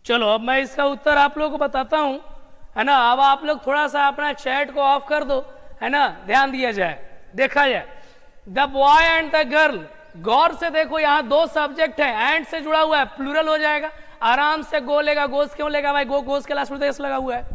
S1: चलो, अब मैं इसका उत्तर आप लोगों को बताता हूं, है ना। अब आप लोग थोड़ा सा अपना चैट को ऑफ कर दो, है ना, ध्यान दिया जाए, देखा जाए। The boy and the girl, गौर से देखो, यहां दो सब्जेक्ट है, एंड से जुड़ा हुआ है, प्लूरल हो जाएगा आराम से। गो लेगा, गोस क्यों लेगा भाई, गोस के लास्ट में देश लगा हुआ है।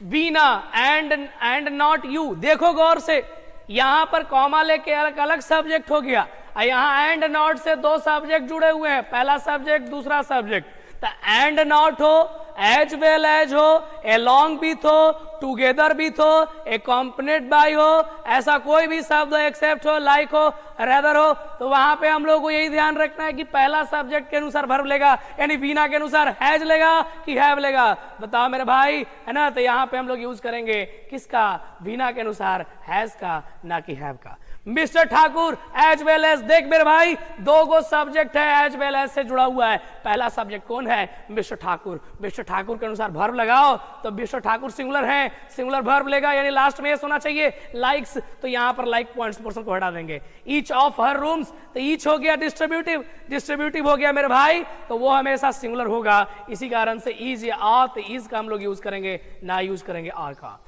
S1: वीना एंड नॉट यू, देखो गौर से, यहां पर कॉमा लेके अलग अलग सब्जेक्ट हो गया, यहां एंड नॉट से दो सब्जेक्ट जुड़े हुए हैं, पहला सब्जेक्ट दूसरा सब्जेक्ट। एंड नॉट हो, एज वेल एज हो, एलोंग विथ हो, टुगेदर विथ हो, एकम्पनीड बाय हो, ऐसा कोई भी शब्द हो, एक्सेप्ट हो, लाइक हो, रेदर हो, तो वहां पे हम लोग को यही ध्यान रखना है कि पहला सब्जेक्ट के अनुसार वर्ब लेगा, यानी वीना के अनुसार हैज लेगा कि हैव लेगा, बताओ मेरे भाई, है ना। तो यहाँ पे हम लोग यूज करेंगे किसका, वीना के अनुसार हैज का, ना कि हैव का। Mister Thakur as well as, देख मेरे भाई, दो गो सब्जेक्ट है, एज वेल एज से जुड़ा हुआ है, पहला सब्जेक्ट कौन है, मिस्टर ठाकुर। मिस्टर ठाकुर के अनुसार वर्ब लगाओ, तो मिस्टर ठाकुर सिंगुलर है, सिंगुलर वर्ब लेगा, यानी लास्ट में होना चाहिए लाइक्स, तो यहां पर लाइक पॉइंट्स पोर्शन को हटा देंगे। ईच ऑफ हर रूम्स, तो ईच हो गया डिस्ट्रीब्यूटिव, डिस्ट्रीब्यूटिव हो गया मेरे भाई, तो वो हमेशा सिंगुलर होगा, इसी कारण से इज या आर, तो इज का हम लोग यूज करेंगे, ना यूज करेंगे आर का।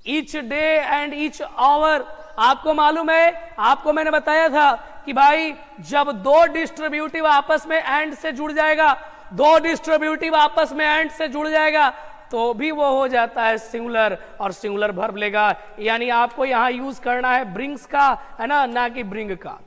S1: Each day and each hour, आपको मालूम है, आपको मैंने बताया था कि भाई जब दो डिस्ट्रीब्यूटिव आपस में एंड से जुड़ जाएगा, दो डिस्ट्रीब्यूटिव आपस में एंड से जुड़ जाएगा, तो भी वो हो जाता है सिंगुलर, और सिंगुलर वर्ब लेगा। यानी आपको यहां यूज करना है ब्रिंग्स का, है ना कि ब्रिंग का।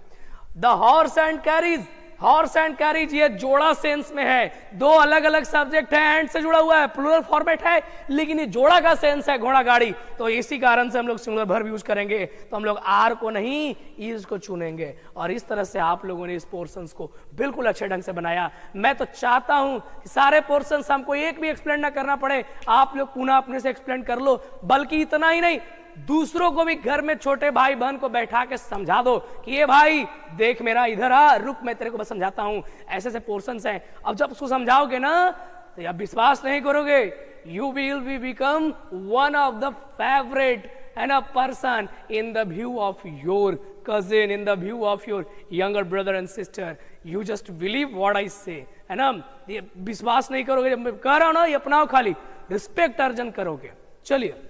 S1: The horse and carries, horse and carries ये जोड़ा सेंस में है, दो अलग अलग सब्जेक्ट है, एंड से जुड़ा हुआ है, प्लूरल फॉर्मेट है, लेकिन ये जोड़ा का सेंस है, घोड़ा गाड़ी, तो इसी कारण से हम लोग सिंगुलर वर्ब यूज करेंगे। तो हम लोग आर को नहीं इज को चुनेंगे। और इस तरह से आप लोगों ने इस पोर्शंस को बिल्कुल अच्छे ढंग से बनाया। मैं तो चाहता हूं कि सारे पोर्शंस हमको एक भी एक्सप्लेन ना करना पड़े, आप लोग पुनः अपने से एक्सप्लेन कर लो। बल्कि इतना ही नहीं, दूसरों को भी घर में छोटे भाई बहन को बैठा के समझा दो कि ये भाई देख मेरा इधर आ, रुक मैं तेरे को बस समझाता हूं। ऐसे ऐसे पोर्शंस हैं। अब जब उसको समझाओगे ना तो आप विश्वास नहीं करोगे, you will be become one of the favourite and a person in the view of your cousin, in the view of your younger brother and sister. You just believe what I से, है ना। ये विश्वास नहीं करोगे, जब मैं कह रहा हूं ना, ये अपनाओ, खाली रिस्पेक्ट अर्जन करोगे। चलिए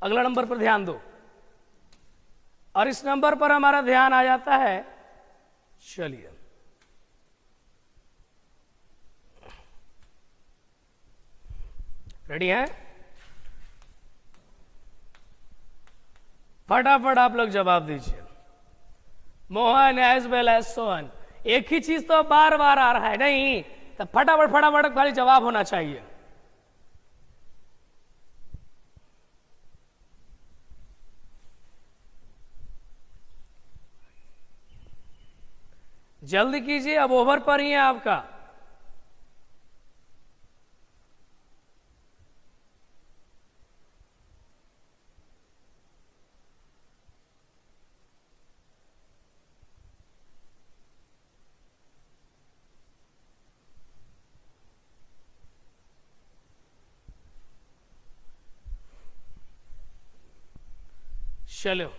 S1: अगला नंबर पर ध्यान दो, और इस नंबर पर हमारा ध्यान आ जाता है, चलिए रेडी हैं? फटाफट आप लोग जवाब दीजिए। Mohan as well as Sohan, एक ही चीज तो बार बार आ रहा है, नहीं तो फटाफट फटाफट खाली जवाब होना चाहिए। जल्दी कीजिए, अब ओवर पर ही है आपका। चलो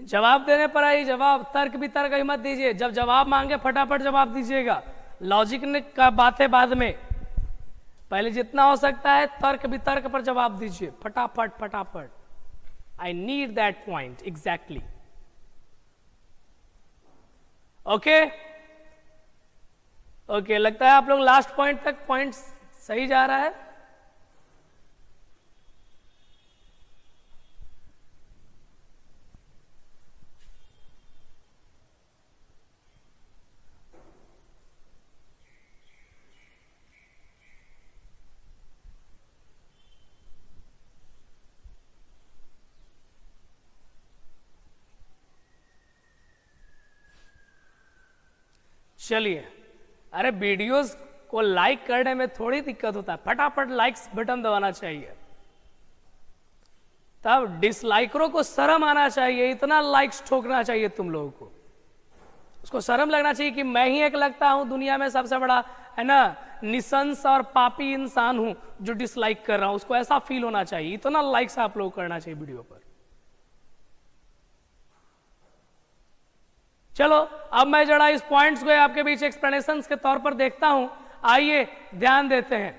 S1: जवाब देने पर आई जवाब, तर्क भी तर्क ही मत दीजिए। जब जवाब मांगे फटाफट जवाब दीजिएगा, लॉजिक ने का बातें बाद में, पहले जितना हो सकता है तर्क भी तर्क पर जवाब दीजिए, फटाफट फटाफट। I need that point exactly. Okay okay, लगता है आप लोग लास्ट पॉइंट तक पॉइंट सही जा रहा है। चलिए, अरे वीडियोस को लाइक करने में थोड़ी दिक्कत होता है, फटाफट लाइक्स बटन दबाना चाहिए। तब डिसलाइकरों को शर्म आना चाहिए, इतना लाइक्स ठोकना चाहिए तुम लोगों को। उसको शर्म लगना चाहिए कि मैं ही एक लगता हूं दुनिया में सबसे बड़ा, है ना, निसंस और पापी इंसान हूं जो डिसलाइक कर रहा हूं। उसको ऐसा फील होना चाहिए, इतना लाइक्स आप लोग करना चाहिए वीडियो पर। चलो अब मैं जरा इस पॉइंट्स को आपके बीच एक्सप्लेनेशंस के तौर पर देखता हूं। आइए ध्यान देते हैं।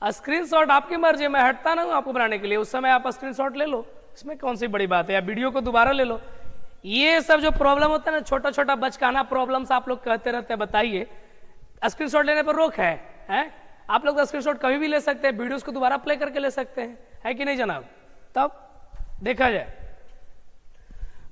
S1: स्क्रीनशॉट आपकी मर्जी, मैं हटता ना हूं आपको बनाने के लिए, उस समय आप स्क्रीनशॉट ले लो, इसमें कौन सी बड़ी बात है, या वीडियो को दोबारा ले लो। ये सब जो प्रॉब्लम होता है ना, छोटा छोटा बचकाना प्रॉब्लम्स आप लोग कहते रहते हैं, बताइए स्क्रीनशॉट लेने पर रोक है? आप लोग स्क्रीनशॉट कभी भी ले सकते हैं, वीडियोस को दोबारा प्ले करके ले सकते हैं, है कि नहीं जनाब? तब देखा जाए,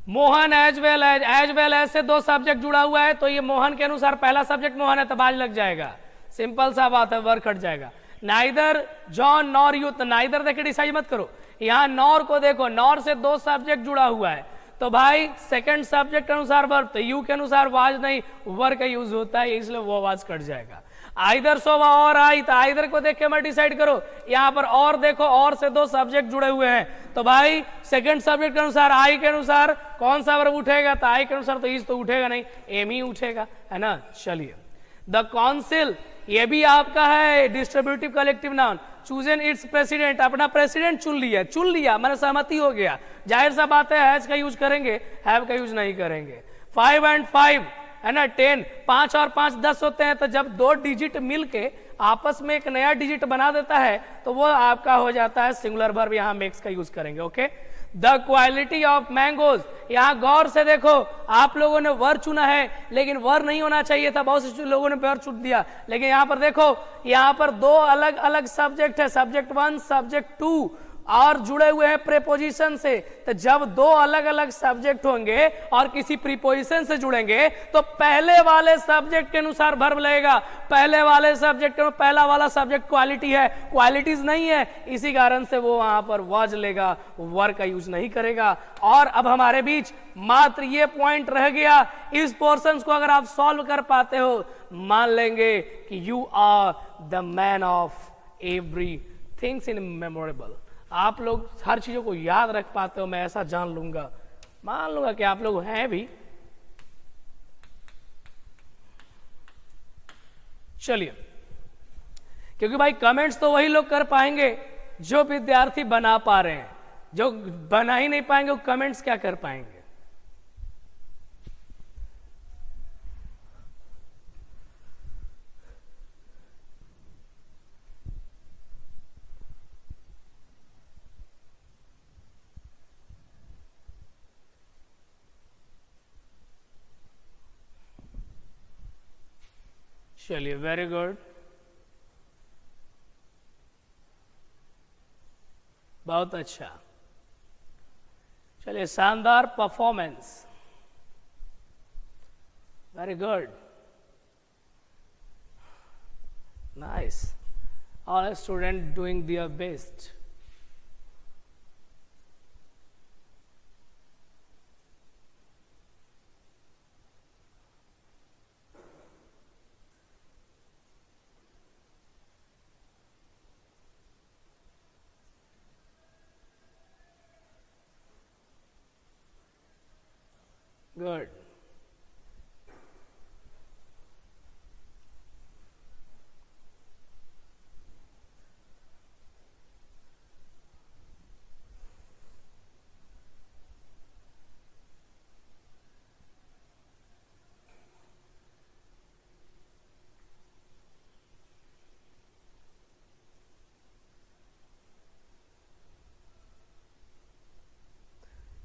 S1: मोहन एज वेल एज से दो सब्जेक्ट जुड़ा हुआ है, तो ये मोहन के अनुसार पहला सब्जेक्ट मोहन है, तब आज लग जाएगा, सिंपल सा बात है, वर्क हट जाएगा। नाइदर जॉन नॉर यू, तो नाइदर देखे डिसाइड मत करो, यहां नॉर को देखो, नॉर से दो सब्जेक्ट जुड़ा हुआ है, तो भाई सेकंड सब्जेक्ट के अनुसार वर्ब, तो यू के अनुसार वाज नहीं वर्ब का यूज होता है, इसलिए वो वाज कट जाएगा। आइदर सोवा और आई, तो आइदर को देख के मत डिसाइड करो, यहां पर और देखो, और से दो सब्जेक्ट जुड़े हुए हैं, तो भाई सेकंड सब्जेक्ट के अनुसार आई के अनुसार कौन सा वर्ब उठेगा, तो आई के अनुसार तो इज तो उठेगा नहीं, एम ही उठेगा, है ना। चलिए, द काउंसिल, ये भी आपका है distributive collective noun, chosen it's president, अपना प्रेसिडेंट चुन लिया, मैंने सहमति हो गया, जाहिर सा बात है हैज का यूज करेंगे, हैव का यूज नहीं करेंगे। 5 and 5 है ना, 10, 5 और 5 10 होते हैं, तो जब दो डिजिट मिलके आपस में एक नया डिजिट बना देता है तो वो आपका हो जाता है सिंगुलर वर्ब, यहां मेक्स का यूज करेंगे। Okay, the quality of mangoes, यहां गौर से देखो, आप लोगों ने वर चुना है लेकिन वर नहीं होना चाहिए था, बहुत से लोगों ने वर चुन दिया, लेकिन यहां पर देखो, यहां पर दो अलग अलग सब्जेक्ट है, सब्जेक्ट 1 सब्जेक्ट 2 और जुड़े हुए हैं प्रीपोजिशन से। तो जब दो अलग अलग सब्जेक्ट होंगे और किसी प्रीपोजिशन से जुड़ेंगे तो पहले वाले सब्जेक्ट के अनुसार वर्ब लगेगा। पहले वाले सब्जेक्ट के पहला वाला सब्जेक्ट क्वालिटी है, क्वालिटीज नहीं है, इसी कारण से वो वहां पर वाज लेगा, वर का यूज नहीं करेगा। और अब हमारे बीच मात्र ये पॉइंट रह गया, इस पोर्शन को अगर आप सॉल्व कर पाते हो मान लेंगे कि you are the man of every things in memorable. आप लोग हर चीजों को याद रख पाते हो, मैं ऐसा जान लूंगा, मान लूंगा कि आप लोग हैं भी। चलिए, क्योंकि भाई कमेंट्स तो वही लोग कर पाएंगे जो विद्यार्थी बना पा रहे हैं, जो बना ही नहीं पाएंगे वो कमेंट्स क्या कर पाएंगे। चलिए, वेरी गुड, बहुत अच्छा, चलिए, शानदार performance, very good, nice, all student doing their best. Good,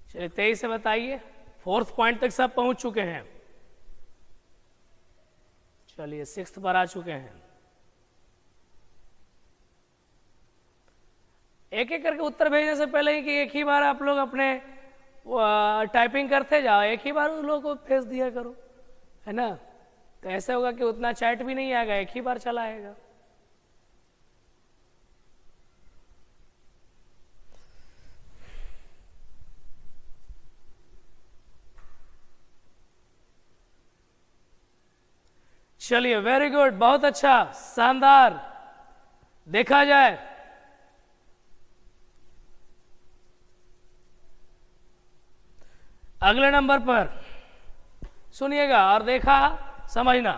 S1: चलिए 23 से बताइए, 4th पॉइंट तक सब पहुंच चुके हैं। चलिए 6th पर आ चुके हैं। एक एक करके उत्तर भेजने से पहले ही कि एक ही बार आप लोग अपने टाइपिंग करते जाओ, एक ही बार उन लोगों को भेज दिया करो, है ना। तो ऐसे होगा कि उतना चैट भी नहीं आएगा, एक ही बार चला आएगा। चलिए, वेरी गुड, बहुत अच्छा, शानदार, देखा जाए। अगले नंबर पर सुनिएगा और देखा समझना।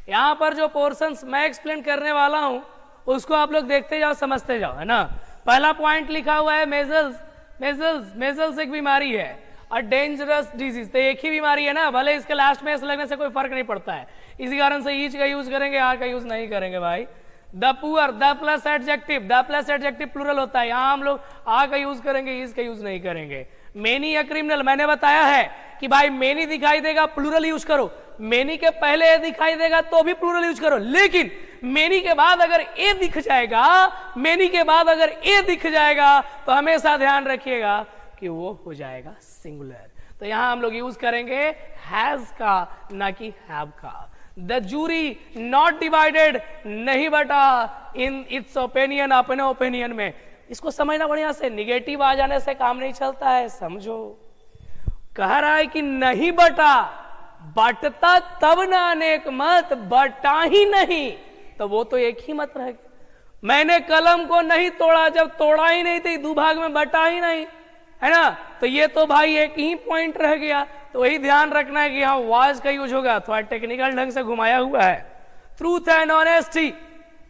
S1: यहां पर जो पोर्शंस मैं एक्सप्लेन करने वाला हूं उसको आप लोग देखते जाओ, समझते जाओ, है ना। पहला पॉइंट लिखा हुआ है मेजल्स। मेजल्स एक बीमारी है और डेंजरस डिजीज, तो एक ही बीमारी है ना, भले इसके लास्ट में एस लगने से कोई फर्क नहीं पड़ता है, इसी कारण से ईच का यूज करेंगे, आर का यूज नहीं करेंगे भाई। The poor, the plus adjective plural होता है, यहां हम लोग आ का यूज करेंगे, इज का यूज नहीं करेंगे। मेनी या क्रिमिनल, मैंने बताया है कि भाई मेनी दिखाई देगा प्लूरल यूज करो, मेनी के पहले ए दिखाई देगा तो भी प्लूरल यूज करो, लेकिन मेनी के बाद अगर ए दिख जाएगा, मेनी के बाद अगर ए दिख जाएगा तो हमेशा ध्यान रखिएगा कि वो हो जाएगा सिंगुलर। तो यहां हम लोग यूज करेंगे हैज का, ना कि हैव का। द जूरी नॉट डिवाइडेड, नहीं बटा इन इट्स ओपिनियन, अपने ओपिनियन में। इसको समझना बढ़िया से, निगेटिव आ जाने से काम नहीं चलता है, समझो। कह रहा है कि नहीं बटा, बटता तब ना अनेक मत, बटा ही नहीं तो वो तो एक ही मत रहेगा। मैंने कलम को नहीं तोड़ा, जब तोड़ा ही नहीं तो दो भाग में बटा ही नहीं, है ना। तो ये तो भाई एक ही पॉइंट रह गया। तो वही ध्यान रखना है कि यहाँ वाज का यूज होगा, थोड़ा टेक्निकल ढंग से घुमाया हुआ है। ट्रूथ एंड ऑनेस्टी,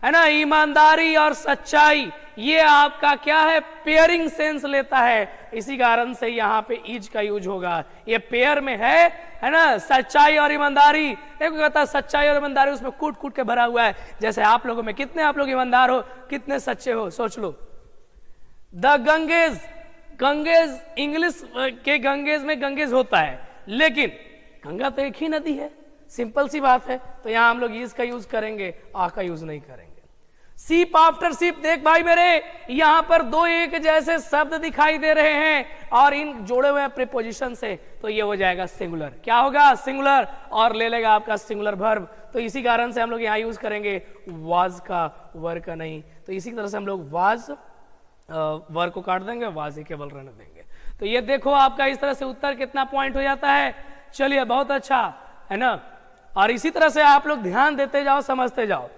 S1: है ना, ईमानदारी और सच्चाई, ये आपका क्या है, पेयरिंग सेंस लेता है। इसी कारण से यहाँ पे इज का यूज होगा, ये पेयर में है ना, सच्चाई और ईमानदारी। देखो कहता है सच्चाई और ईमानदारी, उसमें कूट कूट के भरा हुआ है। जैसे आप लोगों में कितने आप लोग ईमानदार हो, कितने सच्चे हो, सोच लो। द गंगेज, गंगेज इंग्लिश के गंगेज में गंगेज होता है, लेकिन गंगा तो एक ही नदी है, सिंपल सी बात है। तो यहां हम लोग इज का यूज करेंगे, आ का यूज नहीं करेंगे। सीप आफ्टर सीप, देख भाई मेरे, यहां पर दो एक जैसे शब्द दिखाई दे रहे हैं और इन जोड़े हुए प्रीपोजिशन से, तो ये हो जाएगा सिंगुलर। क्या होगा, सिंगुलर, और ले लेगा आपका सिंगुलर वर्ब। तो इसी कारण से हम लोग यहां यूज करेंगे वाज का, वर का नहीं। तो इसी तरह से हम लोग वाज वर को काट देंगे, वाज ही केवल रहने देंगे। तो ये देखो आपका इस तरह से उत्तर कितना पॉइंट हो जाता है। चलिए बहुत अच्छा है ना, और इसी तरह से आप लोग ध्यान देते जाओ, समझते जाओ।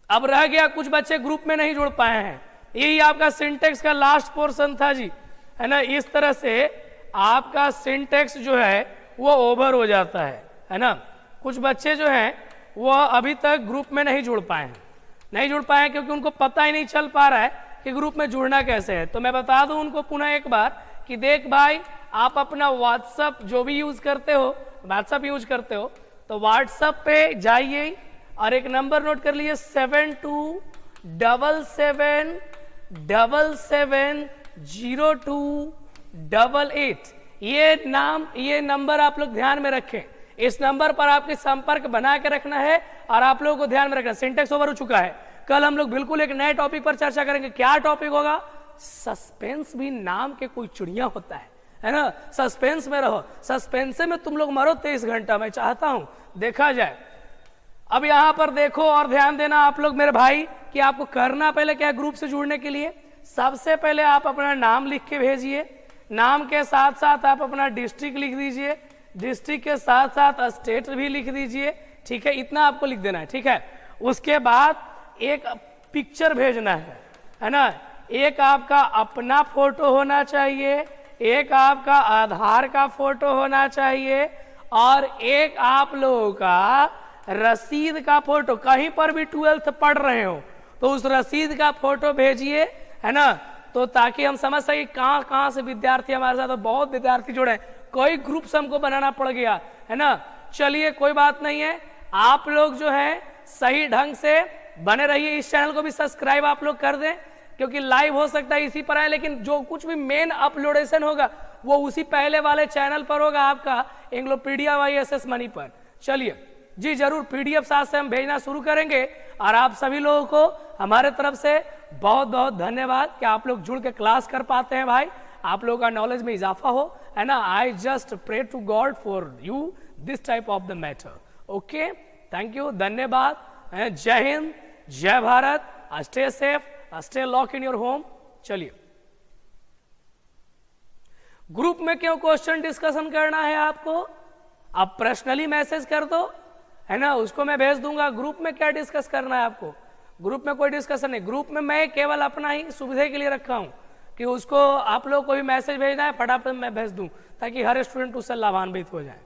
S1: अब रह गया, कुछ बच्चे ग्रुप में नहीं जुड़ पाए हैं, यही आपका सिंटेक्स का लास्ट पोर्शन था जी, है ना। इस तरह से आपका सिंटेक्स जो है वो ओवर हो जाता है ना। कुछ बच्चे जो हैं वो अभी तक ग्रुप में नहीं जुड़ पाए हैं, नहीं जुड़ पाए क्योंकि उनको पता ही नहीं चल पा रहा है कि ग्रुप में जुड़ना कैसे है। तो मैं बता दूं उनको पुनः एक बार कि देख भाई, आप अपना व्हाट्सएप जो भी यूज करते हो, व्हाट्सएप यूज करते हो, तो व्हाट्सएप पे जाइए और एक नंबर नोट कर लीजिए 7277770288। ये नंबर आप लोग ध्यान में रखें। इस नंबर पर आपके संपर्क बना के रखना है और आप लोगों को ध्यान में रखना। सिंटेक्स ओवर हो चुका है, कल हम लोग बिल्कुल एक नए टॉपिक पर चर्चा करेंगे। क्या टॉपिक होगा? सस्पेंस भी नाम के कोई चिड़िया होता है ना। सस्पेंस में रहो, सस्पेंस में तुम लोग मरो 23 घंटा। मैं चाहता हूं देखा जाए। अब यहां पर देखो और ध्यान देना आप लोग मेरे भाई कि आपको करना पहले क्या, ग्रुप से जुड़ने के लिए सबसे पहले आप अपना नाम लिख के भेजिए, नाम के साथ साथ आप अपना डिस्ट्रिक्ट लिख दीजिए, डिस्ट्रिक्ट के साथ साथ स्टेट भी लिख दीजिए, ठीक है, इतना आपको लिख देना है, ठीक है। उसके बाद एक पिक्चर भेजना है ना। एक आपका अपना फोटो होना चाहिए, एक आपका आधार का फोटो होना चाहिए और एक आप लोगों का रसीद का फोटो। कहीं पर भी 12th पढ़ रहे हो तो उस रसीद का फोटो भेजिए, है ना, तो ताकि हम समझ सके कहां कहां से विद्यार्थी हमारे साथ। तो बहुत विद्यार्थी जुड़े, कोई ग्रुप हमको बनाना पड़ गया, है ना। चलिए कोई बात नहीं है, आप लोग जो है सही ढंग से बने रहिए। इस चैनल को भी सब्सक्राइब आप लोग कर दें, क्योंकि लाइव हो सकता है इसी पर आए, लेकिन जो कुछ भी मेन अपलोडेशन होगा वो उसी पहले वाले चैनल पर होगा आपका एंग्लोपीडिया YSS मनी पर। चलिए जी जरूर, PDF साथ से हम भेजना शुरू करेंगे। और आप सभी लोगों को हमारे तरफ से बहुत बहुत धन्यवाद कि आप लोग जुड़ के क्लास कर पाते हैं भाई, आप लोगों का नॉलेज में इजाफा हो, है ना। I just pray to God for you this type of the matter. Okay, thank you, धन्यवाद, जय हिंद, जय Bharat, stay safe, stay lock in your home. चलिए, ग्रुप में क्यों क्वेश्चन डिस्कशन करना है आपको? आप पर्सनली मैसेज कर दो, है ना, उसको मैं भेज दूंगा। ग्रुप में क्या डिस्कस करना है आपको? ग्रुप में कोई डिस्कशन नहीं। ग्रुप में मैं केवल अपना ही सुविधा के लिए रखा हूं कि उसको आप लोग को भी मैसेज भेजना है, फटाफट मैं भेज दूं ताकि हर स्टूडेंट उससे लाभान्वित हो जाए,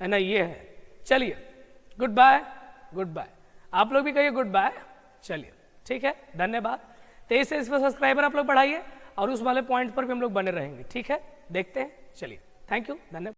S1: है ना। ये है, चलिए गुड बाय, गुड बाय। आप लोग भी कहिए गुड बाय। चलिए ठीक है, धन्यवाद। 23 से इस पर सब्सक्राइबर आप लोग बढ़ाइए और उस वाले पॉइंट पर भी हम लोग बने रहेंगे, ठीक है। देखते हैं, चलिए, थैंक यू, धन्यवाद।